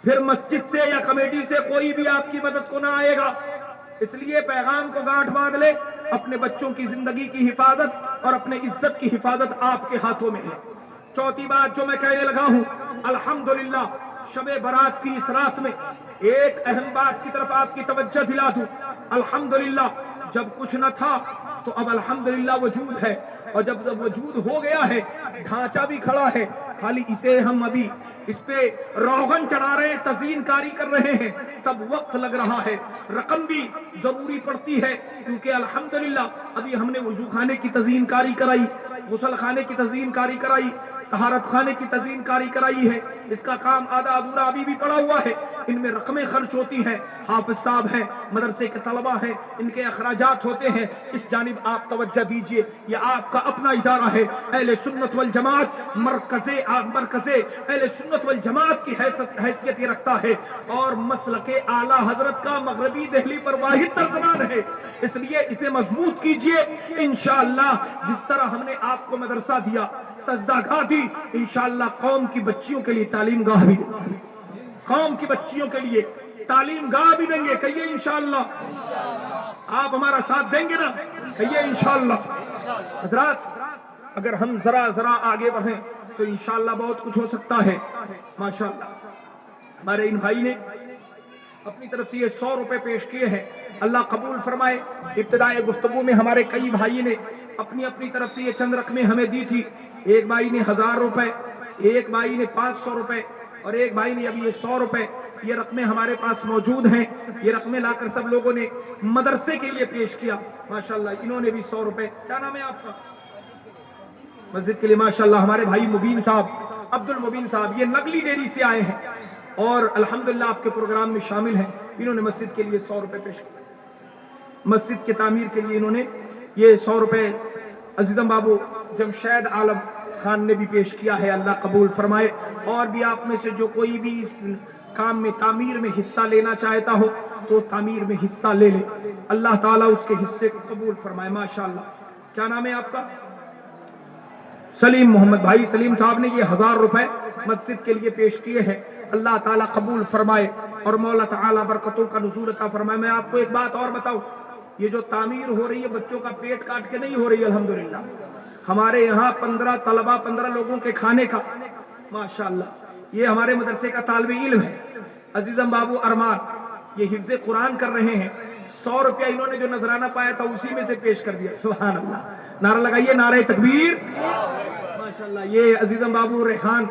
پھر مسجد سے یا کمیٹی سے کوئی بھی آپ کی مدد کو نہ آئے گا۔ اس لیے پیغام کو گانٹھ باندھ لے، اپنے بچوں کی زندگی کی حفاظت اور اپنے عزت کی حفاظت آپ کے ہاتھوں میں ہے۔ چوتھی بات جو میں کہنے لگا ہوں، الحمدللہ شب برات کی اس رات میں ایک اہم بات کی طرف آپ کی توجہ دلا دوں۔ الحمدللہ جب کچھ نہ تھا تو اب الحمدللہ وجود ہے، اور جب وجود ہو گیا ہے، ڈھانچہ بھی کھڑا ہے، خالی اسے ہم ابھی اس پہ روغن چڑھا رہے ہیں، تزئین کاری کر رہے ہیں، تب وقت لگ رہا ہے، رقم بھی ضروری پڑتی ہے، کیونکہ الحمدللہ ابھی ہم نے وضو خانے کی تزئین کاری کرائی، غسل خانے کی تزئین کاری کرائی، طہارت خانے کی تزئین کاری کرائی ہے، اس کا کام آدھا ادھورا ابھی بھی پڑا ہوا ہے، ان میں رقمیں خرچ ہوتی ہیں، حافظ صاحب ہیں، مدرسے کے طلبہ ہیں، ان کے اخراجات ہوتے ہیں، اس جانب آپ توجہ دیجئے، یہ آپ کا اپنا ادارہ ہے، اہل سنت والجماعت مرکز اہل سنت والجماعت کی حیثیت یہ رکھتا ہے، اور مسلک اعلیٰ حضرت کا مغربی دہلی پر واحد ترجمان ہے، اس لیے اسے مضبوط کیجئے۔ انشاءاللہ جس طرح ہم نے آپ کو مدرسہ دیا، سجدہ گاہ دی، انشاءاللہ قوم کی بچیوں کے لیے تعلیم گاہ بھی دیں گے، قوم کی بچیوں کے لیے تعلیم گاہ بھی دیں گے، کہیے انشاءاللہ۔ آپ ہمارا ساتھ دیں گے نا؟ کہیے انشاءاللہ۔ حضرات اگر ہم ذرا آگے بڑھیں تو انشاءاللہ بہت کچھ ہو سکتا ہے۔ ماشاءاللہ ہمارے ان بھائی نے اپنی طرف سے یہ 100 روپے پیش کیے ہیں، اللہ قبول فرمائے۔ ابتدائی گفتگو میں ہمارے کئی بھائی نے اپنی طرف سے یہ چند رقمیں ہمیں دی تھی، ایک بھائی نے 1000 روپے، ایک بھائی نے 500 روپے، اور ایک بھائی نے ابھی یہ 100 روپے، یہ رقمیں ہمارے پاس موجود ہیں، یہ رقمیں لا کر سب لوگوں نے مدرسے کے لیے پیش کیا، ماشاءاللہ انہوں نے بھی 100 روپے۔ کیا نام ہے آپ کا؟ مسجد کے لیے ماشاءاللہ ہمارے بھائی مبین صاحب، عبد المبین صاحب، یہ نگلی ڈیری سے آئے ہیں اور الحمدللہ آپ کے پروگرام میں شامل ہیں، انہوں نے مسجد کے لیے 100 روپے پیش کیا، مسجد کی تعمیر کے لیے انہوں نے یہ 100 روپے۔ عزیزم بابو جمشید عالم خان نے بھی پیش کیا ہے، اللہ قبول فرمائے۔ اور بھی آپ میں سے جو کوئی بھی اس کام میں تعمیر میں حصہ لینا چاہتا ہو تو تعمیر میں حصہ لے لے، اللہ تعالیٰ اس کے حصے کو قبول فرمائے، ماشاءاللہ۔ کیا نام ہے آپ کا؟ سلیم محمد بھائی، سلیم صاحب نے یہ 1000 روپے مسجد کے لیے پیش کیے ہیں، اللہ تعالیٰ قبول فرمائے اور مولا تعالیٰ برکتوں کا نزول عطا فرمائے۔ میں آپ کو ایک بات اور بتاؤں، یہ جو تعمیر ہو رہی ہے بچوں کا پیٹ کاٹ کے نہیں ہو رہی ہے، الحمدللہ ہمارے یہاں 15 طلبہ 15 لوگوں کے کھانے کا، ماشاءاللہ یہ ہمارے مدرسے کا طالب علم ہے عزیزم بابو ارمان، یہ حفظ قرآن کر رہے ہیں، 100 روپیہ انہوں نے جو نذرانہ پایا تھا اسی میں سے پیش کر دیا، سبحان اللہ، نعرہ لگائیے، نعرہ تکبیر، ماشاءاللہ۔ یہ عزیزم بابو ریحان،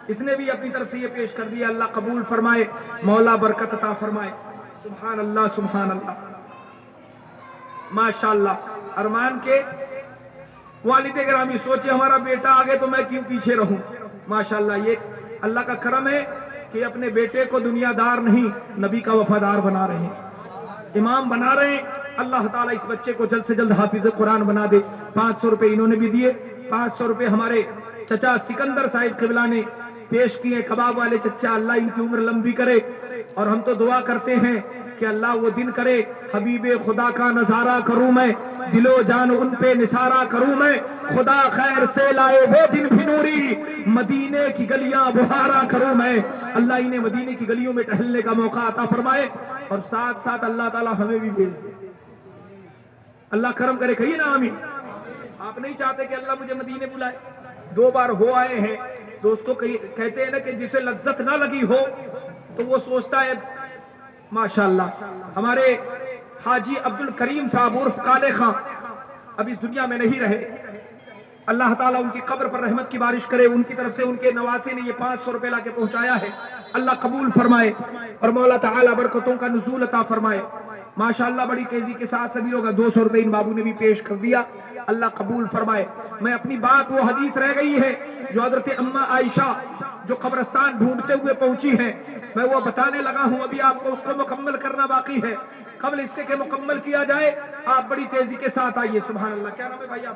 اس نے بھی اپنی طرف سے یہ پیش کر دیا، اللہ قبول فرمائے، مولا برکت عطا فرمائے، سبحان اللہ سبحان اللہ، ماشاءاللہ۔ ارمان کے والد گرامی سوچے ہمارا بیٹا آگے تو میں کیوں پیچھے رہوں، ماشاءاللہ یہ اللہ کا کرم ہے کہ اپنے بیٹے کو دنیا دار نہیں نبی کا وفادار بنا رہے ہیں، امام بنا رہے ہیں، اللہ تعالیٰ اس بچے کو جلد سے جلد حافظ قرآن بنا دے۔ 500 روپے انہوں نے بھی دیے، 500 روپے ہمارے چچا سکندر صاحب قبلہ نے پیش کیے، کباب والے چچا، اللہ ان کی عمر لمبی کرے، اور ہم تو دعا کرتے ہیں کہ اللہ وہ دن کرے حبیب خدا کا نظارہ کروں میں، دل و جان ان پہ نثارہ کروں میں، خدا خیر سے لائے وہ دن بھی نوری، مدینے کی گلیاں بہارا کروں میں، اللہ انہیں مدینے کی گلیوں میں ٹہلنے کا موقع عطا فرمائے، اور ساتھ ساتھ اللہ تعالیٰ ہمیں بھی بھیج دے، اللہ کرم کرے، کہیے نا آمین۔ آپ نہیں چاہتے کہ اللہ مجھے مدینے بلائے؟ 2 بار ہو آئے ہیں دوستوں، کہتے ہیں نا کہ جسے لذت نہ لگی ہو تو وہ سوچتا ہے، ماشاءاللہ ہمارے حاجی عبد الکریم صاحب عرف کالے خان اب اس دنیا میں نہیں رہے، اللہ تعالیٰ ان کی قبر پر رحمت کی بارش کرے، ان کی طرف سے ان کے نواسے نے یہ 500 روپے لا کے پہنچایا ہے، اللہ قبول فرمائے اور مولا تعالیٰ برکتوں کا نزول عطا فرمائے، ماشاءاللہ بڑی تیزی کے ساتھ سبھی لوگ 200 روپے ان بابو نے بھی پیش کر دیا، اللہ قبول فرمائے۔ میں اپنی بات، وہ حدیث رہ گئی ہے جو حضرت اماں عائشہ جو قبرستان ڈھونڈتے ہوئے پہنچی ہیں، میں وہ بتانے لگا ہوں، ابھی آپ کو اس کو مکمل کرنا باقی ہے، قبل اس سے کہ مکمل کیا جائے آپ بڑی تیزی کے ساتھ آئیے، سبحان اللہ۔ کیا نام ہے بھائی آپ؟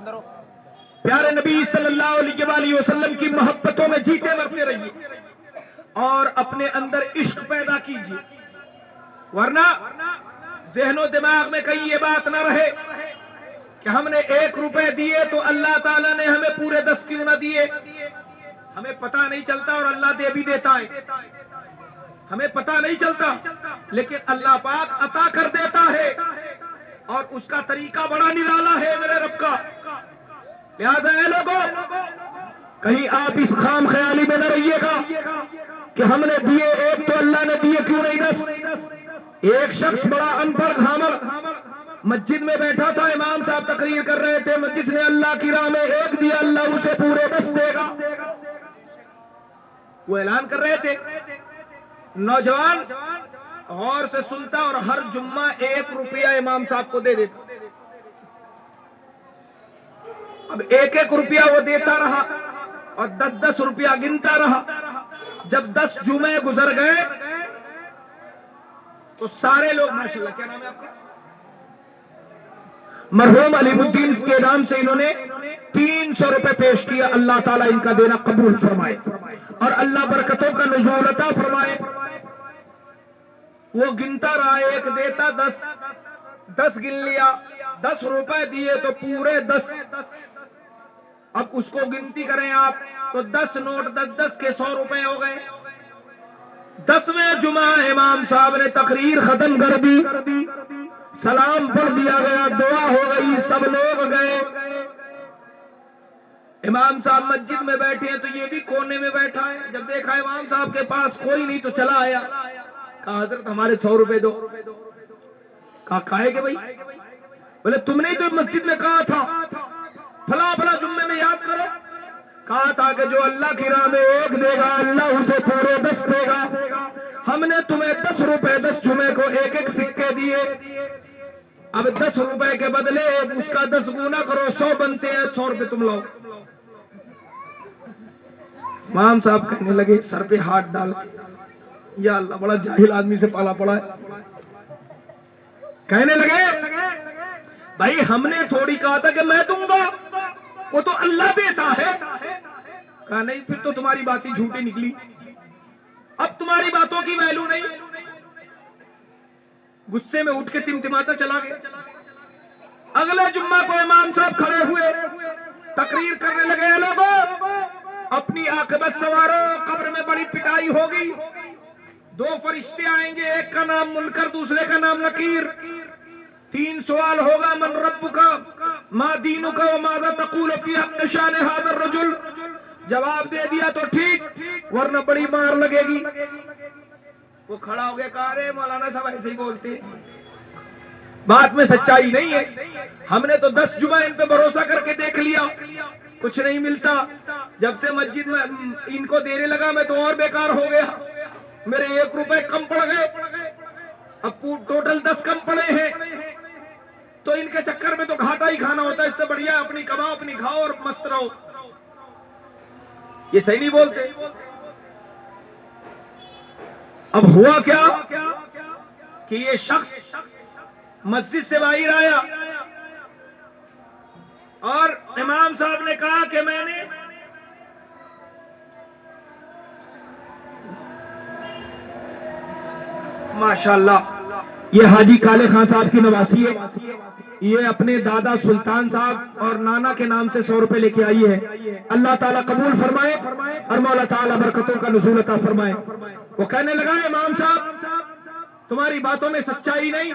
پیارے نبی صلی اللہ علیہ وآلہ وسلم کی محبتوں میں جیتے مرتے رہیے اور اپنے اندر عشق پیدا کیجیے، ورنہ ذہن و دماغ میں کہیں یہ بات نہ رہے کہ ہم نے 1 روپے دیے تو اللہ تعالیٰ نے ہمیں پورے 10 کیوں نہ دیے۔ ہمیں پتہ نہیں چلتا اور اللہ دے بھی دیتا ہے، ہمیں پتہ نہیں چلتا لیکن اللہ پاک عطا کر دیتا ہے اور اس کا طریقہ بڑا نرالا ہے میرے رب کا۔ لہٰذا اے لوگوں، کہیں آپ اس خام خیالی میں نہ رہیے گا کہ ہم نے دیے 1 تو اللہ نے دیے کیوں نہیں 10۔ ایک شخص بڑا ان پڑھ گھامر مسجد میں بیٹھا تھا، امام صاحب تقریر کر رہے تھے، جس نے اللہ کی راہ میں 1 دیا اللہ اسے پورے 10 دے گا، وہ اعلان کر رہے تھے۔ نوجوان غور سے سنتا اور ہر جمعہ 1 روپیہ امام صاحب کو دے دیتا۔ اب 1 روپیہ وہ دیتا رہا اور 10 روپیہ گنتا رہا۔ جب 10 جمعے گزر گئے تو سارے لوگ، ماشاءاللہ کیا نام ہے آپ کا؟ مرحوم علیم الدین کے نام سے انہوں نے 300 روپے پیش کیا، اللہ تعالیٰ ان کا دینا قبول فرمائے اور اللہ برکتوں کا نزول عطا فرمائے۔ وہ گنتا رہا، 1 دیتا 10 گن لیا، 10 روپے دیے تو پورے 10۔ اب اس کو گنتی کریں آپ تو 10 نوٹ 10 کے 100 روپے ہو گئے۔ 10ویں جمعہ امام صاحب نے تقریر ختم کر دی، سلام پڑھ دیا گیا، دعا ہو گئی، سب لوگ گئے۔ امام صاحب مسجد میں بیٹھے ہیں تو یہ بھی کونے میں بیٹھا ہے۔ جب دیکھا امام صاحب کے پاس کوئی نہیں تو چلا آیا، کہا حضرت ہمارے 100 روپے دو۔ کہا کہے کہ بھائی، بولے تم نے تو مسجد میں کہا تھا فلاں فلاں جمعے میں یاد کرو، کہا تھا کہ جو اللہ کی راہ میں 1 دے گا اللہ اسے پورے 10 دے گا۔ ہم نے تمہیں 10 روپے 10 جمعے کو 1 سکے دیے، اب 10 روپے کے بدلے اس کا 10 گنا کرو، 100 بنتے ہیں، 100 روپے تم لاؤ۔ امام صاحب کہنے لگے سر پہ ہاتھ ڈال کے، یا اللہ بڑا جاہل آدمی سے پالا پڑا ہے۔ کہنے لگے بھائی ہم نے تھوڑی کہا تھا کہ میں دوں گا، وہ تو اللہ دیتا ہے۔ کہا نہیں، پھر تو تمہاری باتیں جھوٹی نکلی، اب تمہاری باتوں کی ویلو نہیں۔ غصے میں اٹھ کے تمتماتا چلا گیا۔ اگلے جمعہ کو امام صاحب کھڑے ہوئے، تقریر کرنے لگے، لوگوں اپنی عاقبت سنوارو، قبر میں بڑی پٹائی ہوگی، 2 فرشتے آئیں گے، ایک کا نام منکر دوسرے کا نام نکیر۔ 3 سوال ہوگا، من ربک ما دینک وماذا تقول فی حق شان ھذا الرجل۔ جواب دے دیا تو ٹھیک، ورنہ بڑی مار لگے گی۔ وہ کھڑا ہو گیا، کہا ارے مولانا صاحب ایسے ہی بولتے ہیں، بات میں سچائی نہیں ہے، ہم نے تو 10 جمعہ ان پہ بھروسہ کر کے دیکھ لیا، کچھ نہیں ملتا۔ جب سے مسجد میں ان کو دینے لگا میں تو اور بیکار ہو گیا، میرے 1 روپے کم پڑ گئے، اب ٹوٹل 10 کم پڑے ہیں، تو ان کے چکر میں تو گھاٹا ہی کھانا ہوتا ہے، اس سے بڑھیا اپنی کماؤ، اپنی کھاؤ اور مست رہو۔ یہ صحیح نہیں بولتے۔ اب ہوا کیا کہ یہ شخص مسجد سے باہر آیا اور امام صاحب نے کہا کہ میں نے ماشاءاللہ یہ حاجی کالے خان صاحب کی نواسی ہے، یہ اپنے دادا سلطان صاحب اور نانا کے نام سے 100 روپے لے کے آئی ہے۔ اللہ تعالیٰ قبول فرمائے اور مولا تعالیٰ برکتوں کا نزول عطا فرمائے۔ وہ کہنے لگا امام صاحب تمہاری باتوں میں سچائی نہیں،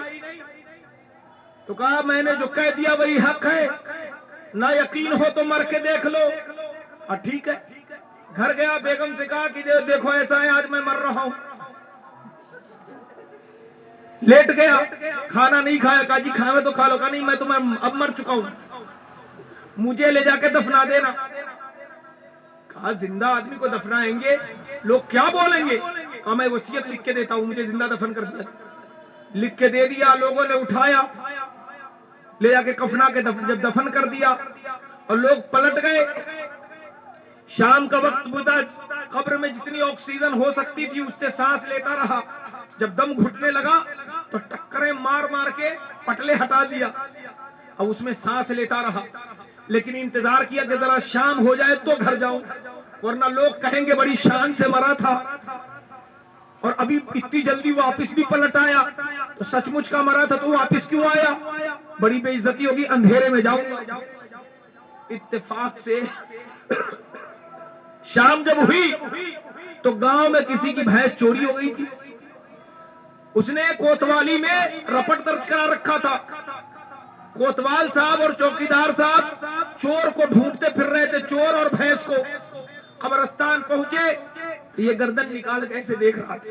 تو کہا میں نے جو کہہ دیا وہی حق ہے، نہ یقین ہو تو مر کے دیکھ لو۔ اور ٹھیک ہے، گھر گیا، بیگم سے کہا کہ دیکھو ایسا ہے آج میں مر رہا ہوں۔ لیٹ گیا، کھانا نہیں کھایا، کہا جی کھانا تو کھا لو، کہا نہیں میں تو اب مر چکا ہوں، مجھے لے جا کے دفنا دینا۔ کہا زندہ آدمی کو دفنائیں گے لوگ کیا بولیں گے؟ کہا میں وصیت لکھ کے دیتا ہوں، مجھے زندہ دفن کر دیا۔ لکھ کے دے دیا، لوگوں نے اٹھایا، لے جا کے کفنا کے جب دفن کر دیا اور لوگ پلٹ گئے۔ شام کا وقت گزرا، قبر میں جتنی آکسیجن ہو سکتی تھی اس سے سانس لیتا رہا، جب دم گھٹنے لگا تو ٹکریں مار مار کے پٹلے ہٹا دیا، اب اس میں سانس لیتا رہا۔ لیکن انتظار کیا کہ ذرا شام ہو جائے تو گھر جاؤں، ورنہ لوگ کہیں گے بڑی شان سے مرا تھا اور ابھی اتنی جلدی واپس بھی پلٹ آیا، تو سچ مچ کا مرا تھا تو واپس کیوں آیا؟ بڑی بے عزتی ہوگی، اندھیرے میں جاؤں گا۔ اتفاق سے شام جب ہوئی تو گاؤں میں کسی کی بھینس چوری ہو گئی تھی، اس نے کوتوالی میں رپٹ درج کرا رکھا تھا۔ کوتوال صاحب اور چوکیدار صاحب چور کو ڈھونڈتے پھر رہے تھے، چور اور بھینس کو۔ قبرستان پہنچے تو یہ گردن نکال کے ایسے دیکھ رہا تھا،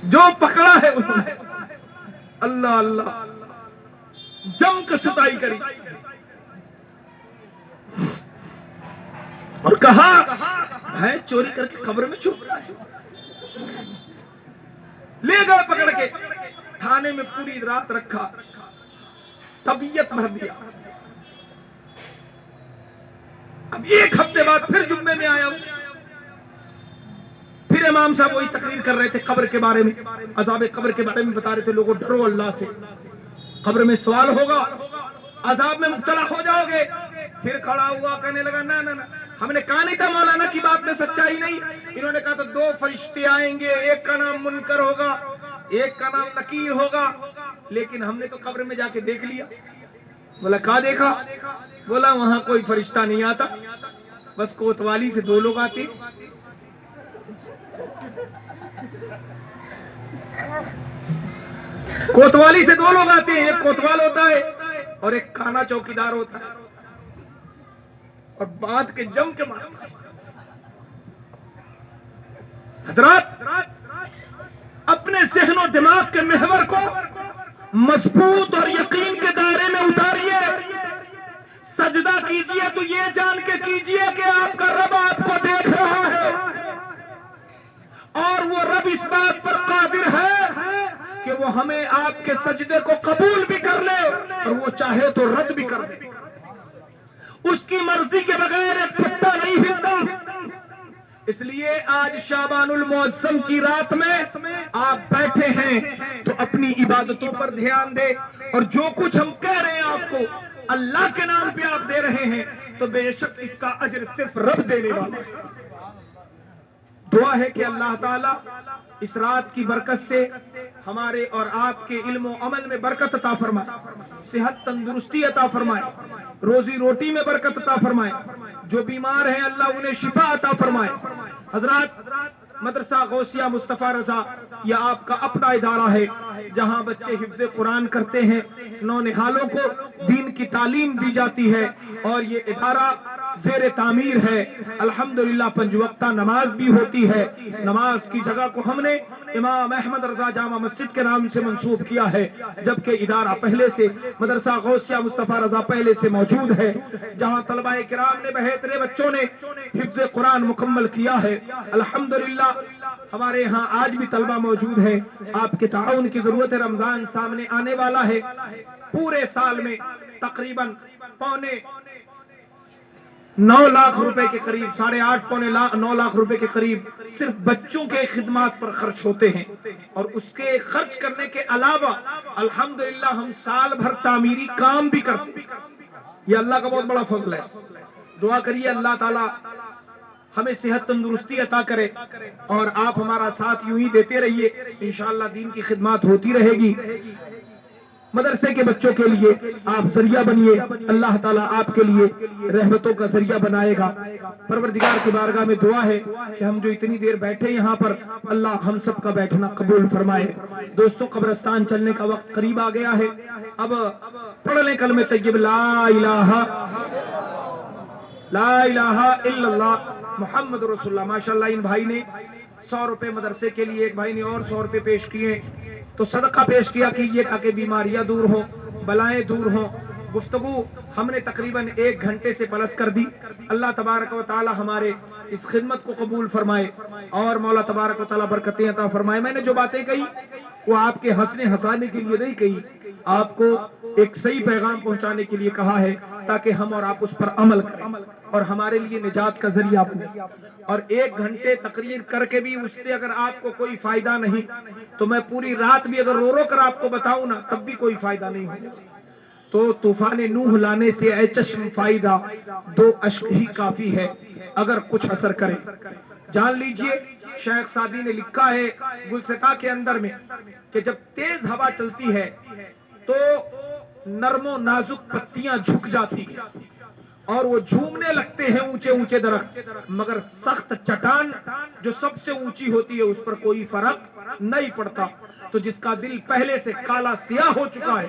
جو پکڑا ہے انہوں نے اللہ اللہ جم کے ستائی کری اور کہا ہے چوری کر کے قبر میں چھپتا ہے۔ لے گئے پکڑ کے تھانے میں، پوری رات رکھا، طبیعت بھر دیا۔ اب ایک ہفتے بعد پھر جمعے میں آیا ہوں، پھر امام صاحب وہی تقریر کر رہے تھے قبر کے بارے میں، عذاب قبر کے بارے میں بتا رہے تھے، لوگوں ڈرو اللہ سے، قبر میں سوال ہوگا، عذاب میں مبتلا ہو جاؤ گے۔ پھر کھڑا ہوا کہنے لگا نہ نہ نہ، ہم نے کہا نہیں تھا مولانا کی بات میں سچائی نہیں؟ انہوں نے کہا تو 2 فرشتے آئیں گے، ایک کا نام منکر ہوگا، ایک کا نام نکیر ہوگا، لیکن ہم نے تو قبر میں جا کے دیکھ لیا۔ بولا کہاں دیکھا؟ بولا وہاں کوئی فرشتہ نہیں آتا، بس کوتوالی سے 2 لوگ آتے، کوتوالی سے 2 لوگ آتے ہیں، ایک کوتوال ہوتا ہے اور ایک کھانا چوکیدار ہوتا ہے، اور بات کے جم کے مارتا ہے۔ حضرات اپنے ذہن و دماغ کے محور کو مضبوط اور یقین کے دائرے میں اتاریے، سجدہ کیجئے تو یہ جان کے کیجئے کہ آپ کا رب آپ کو دیکھ رہا ہے، اور وہ رب اس بات پر قادر ہے کہ وہ ہمیں آپ کے سجدے کو قبول بھی کر لے اور وہ چاہے تو رد بھی کر دے۔ اس کی مرضی کے بغیر ایک پتا نہیں ہلتا۔ اس لیے آج شعبان المعظم کی رات میں آپ بیٹھے ہیں تو اپنی عبادتوں پر دھیان دے، اور جو کچھ ہم کہہ رہے ہیں آپ کو اللہ کے نام پہ آپ دے رہے ہیں تو بے شک اس کا اجر صرف رب دینے والا ہے۔ دعا ہے کہ اللہ تعالیٰ اس رات کی برکت سے ہمارے اور آپ کے علم و عمل میں برکت عطا فرمائے، صحت تندرستی عطا فرمائے، روزی روٹی میں برکت عطا فرمائے، جو بیمار ہیں اللہ انہیں شفا عطا فرمائے۔ حضرات مدرسہ غوثیہ مصطفیٰ رضا یہ آپ کا اپنا ادارہ ہے جہاں بچے حفظ قرآن کرتے ہیں، نونہالوں کو دین کی تعلیم دی جاتی ہے، اور یہ ادارہ زیر تعمیر ہے۔ الحمدللہ 5 وقتہ نماز بھی ہوتی ہے۔ نماز کی جگہ کو ہم نے امام احمد رضا جامع مسجد کے نام سے منسوب کیا ہے، جبکہ ادارہ پہلے سے مدرسہ غوثیہ مصطفیٰ رضا پہلے سے موجود ہے، جہاں طلبہ کرام نے بہترے بچوں نے حفظ قرآن مکمل کیا ہے۔ الحمدللہ ہمارے یہاں آج بھی طلبہ موجود ہیں۔ آپ کے تعاون کی ضرورت ہے، رمضان سامنے آنے والا ہے، پورے سال میں تقریباً 9 لاکھ روپے کے قریب، 8.5 پونے 9 لاکھ روپے کے قریب صرف بچوں کے خدمات پر خرچ ہوتے ہیں، اور اس کے خرچ کرنے کے علاوہ الحمدللہ ہم سال بھر تعمیری کام بھی کرتے ہیں۔ یہ اللہ کا بہت بڑا فضل ہے۔ دعا کریے اللہ تعالیٰ ہمیں صحت تندرستی عطا کرے، اور آپ ہمارا ساتھ یوں ہی دیتے رہیے، انشاءاللہ دین کی خدمات ہوتی رہے گی۔ مدرسے کے بچوں کے لیے آپ ذریعہ بنیے، اللہ تعالیٰ آپ کے لیے رحمتوں کا ذریعہ بنائے گا۔ پروردگار کی بارگاہ میں دعا ہے کہ ہم جو اتنی دیر بیٹھے یہاں پر، اللہ ہم سب کا بیٹھنا قبول فرمائے۔ دوستوں قبرستان چلنے کا وقت قریب آ گیا ہے، اب پڑھ لیں کلمہ طیب لا الہ الا اللہ محمد رسول اللہ۔ ماشاءاللہ ان بھائی نے 100 روپے مدرسے کے لیے، ایک بھائی نے اور 100 روپے پیش کیے، تو صدقہ پیش کیا کیجئے تاکہ بیماریاں دور ہوں، بلائیں دور ہوں۔ گفتگو ہم نے تقریباً 1 گھنٹے سے پلس کر دی۔ اللہ تبارک و تعالی ہمارے اس خدمت کو قبول فرمائے، اور مولا تبارک و تعالی برکتیں عطا فرمائے۔ میں نے جو باتیں کہی وہ آپ کے ہنسنے ہنسانے کے لیے نہیں کہی، آپ کو ایک صحیح پیغام پہنچانے کے لیے کہا ہے، تاکہ ہم اور آپ اس پر عمل کریں اور ہمارے لیے نجات کا ذریعہ بنے۔ اور 1 گھنٹے تقریر کر کے بھی اس سے اگر آپ کو کوئی فائدہ نہیں، تو میں پوری رات بھی اگر رو رو کر آپ کو بتاؤں نا تب بھی کوئی فائدہ نہیں ہوگا۔ تو طوفان نوح لانے سے اے چشم فائدہ 2 اشک ہی کافی ہے اگر کچھ اثر کرے. جان لیجئے شیخ سعدی نے لکھا ہے گلستہ کے اندر میں کہ جب تیز ہوا چلتی ہے تو نرم و نازک پتیاں جھک جاتی ہیں اور وہ جھومنے لگتے ہیں اونچے اونچے درخت، مگر سخت چٹان جو سب سے اونچی ہوتی ہے اس پر کوئی فرق نہیں پڑتا. تو جس کا دل پہلے سے کالا سیاہ ہو چکا ہے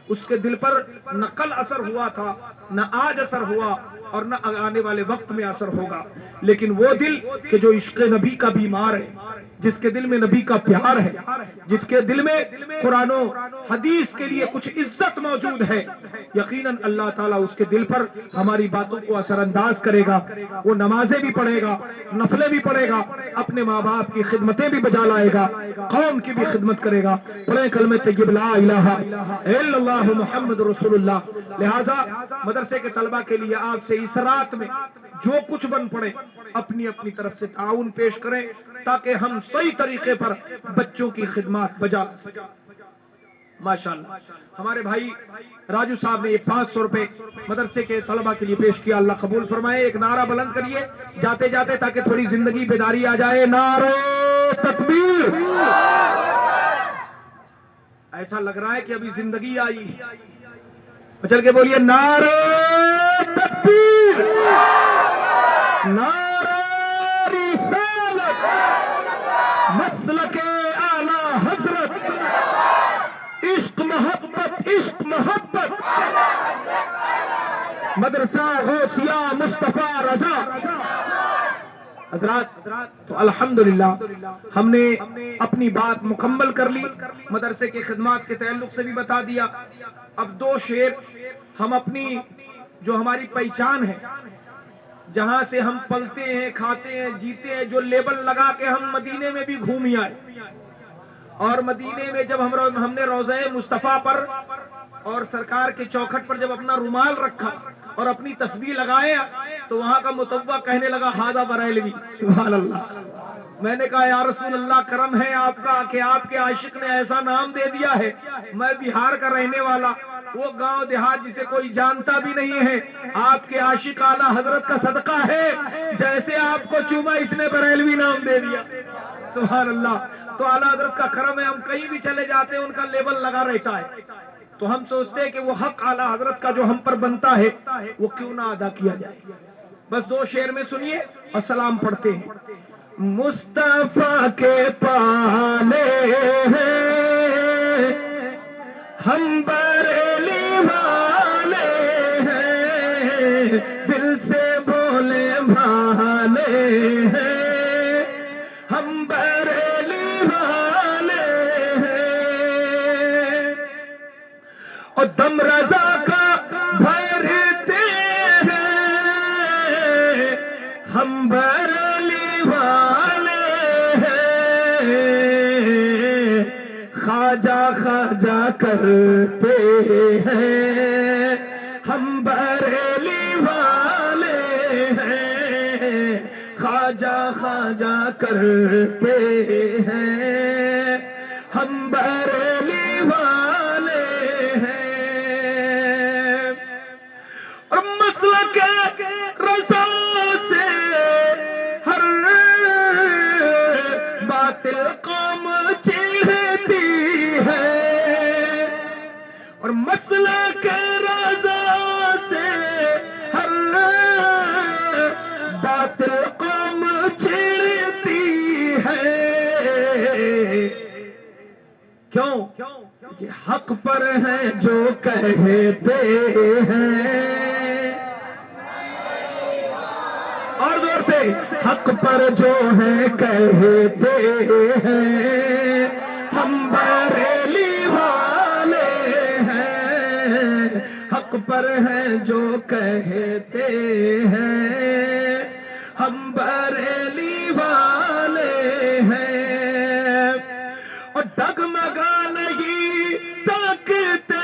اس کے دل پر نہ کل اثر ہوا تھا، نہ آج اثر ہوا اور نہ آنے والے وقت میں اثر ہوگا. لیکن وہ دل کہ جو عشق نبی کا بیمار ہے، جس کے دل میں نبی کا پیار ہے، جس کے دل میں قرآن و حدیث کے لیے کچھ عزت موجود ہے، یقیناً اللہ تعالیٰ اس کے دل پر ہماری باتوں کو اثر انداز کرے گا. وہ نمازیں بھی پڑھے گا، نفلیں بھی پڑھے گا، اپنے ماں باپ کی خدمتیں بھی بجا لائے گا، قوم کی بھی خدمت کرے گا. پڑھیں کلمہ طیب لا الہ الا اللہ محمد رسول اللہ. لہٰذا مدرسے کے طلبہ کے لیے آپ سے اس رات میں جو کچھ بن پڑے اپنی اپنی طرف سے تعاون پیش کریں تاکہ ہم صحیح طریقے پر بچوں کی خدمات بجا سکیں. ماشاءاللہ ہمارے بھائی راجو صاحب نے یہ 500 روپے مدرسے کے طلبہ کے لیے پیش کیا. اللہ قبول فرمائے. ایک نعرہ بلند کریے جاتے جاتے تاکہ تھوڑی زندگی بیداری آ جائے. نعرہ تکبیر. ایسا لگ رہا ہے کہ ابھی زندگی آئی. چل کے بولیے نعرہ تکبیر، نعرہ رسالت، مسلک اعلی حضرت، عشق محبت، عشق محبت، مدرسہ غوثیہ مصطفیٰ رضا. حضرات تو الحمدللہ ہم نے اپنی بات مکمل کر لی، مدرسے کے خدمات کے تعلق سے بھی بتا دیا. اب 2 شعر ہم اپنی جو ہماری پہچان ہے، جہاں سے ہم پلتے ہیں، کھاتے ہیں، جیتے ہیں، جو لیبل لگا کے ہم مدینے میں بھی گھوم آئے، اور مدینے میں جب ہم نے روضہ مصطفیٰ پر اور سرکار کے چوکھٹ پر جب اپنا رومال رکھا اور اپنی تسبیح لگایا تو وہاں کا متوّع کہنے لگا ہادہ بریلوی. سبحان اللہ. میں نے کہا یا رسول اللہ کرم ہے آپ کا کہ آپ کے عاشق نے ایسا نام دے دیا ہے. میں بہار کا رہنے والا، وہ گاؤں دیہات جسے کوئی جانتا بھی نہیں ہے، آپ کے عاشق اعلیٰ حضرت کا صدقہ ہے جیسے آپ کو چوما اس نے بریلوی نام دے دیا. سبحان اللہ. تو اعلیٰ حضرت کا کرم ہے، ہم کہیں بھی چلے جاتے ہیں ان کا لیبل لگا رہتا ہے. تو ہم سوچتے ہیں کہ وہ حق اعلیٰ حضرت کا جو ہم پر بنتا ہے وہ کیوں نہ ادا کیا جائے. بس 2 شعر میں سنیے اور سلام پڑھتے ہیں. مصطفیٰ کے پالے ہیں ہم بریلی والے ہیں، دل سے بولے بھالے ہیں ہم بریلی والے ہیں، اور دم رضا کا بھرتے ہیں ہم بریلی والے ہیں، خواجہ خواجہ کرتے ہیں ہم بریلی والے ہیں، خواجہ خواجہ کرتے ہیں ہم بریلی والے ہیں، اور مسلک رضا سے ہر باطل قوم چیڑتی ہے، اور مسلک رضا سے ہر باطل قوم چیڑتی ہے. کیوں؟ کہ حق پر ہیں جو کہتے ہیں، اور زور سے حق پر جو ہیں کہتے ہیں ہم بریلی والے ہیں، حق پر ہیں جو کہتے ہیں ہم بریلی والے ہیں، اور ڈگمگا نہیں سکتے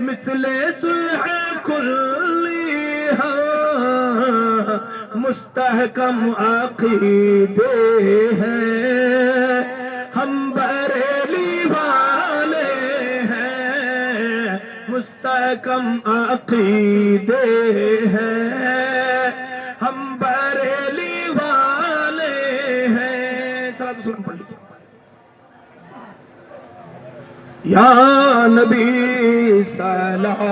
مثل صلح کلی ہاں، مستحکم عقیدے ہیں ہم بریلی والے ہیں، ہم عقیدے ہیں، ہم بریلی والے ہیں۔ صلاۃ والسلام پڑھ لیجیے۔ یا نبی صلی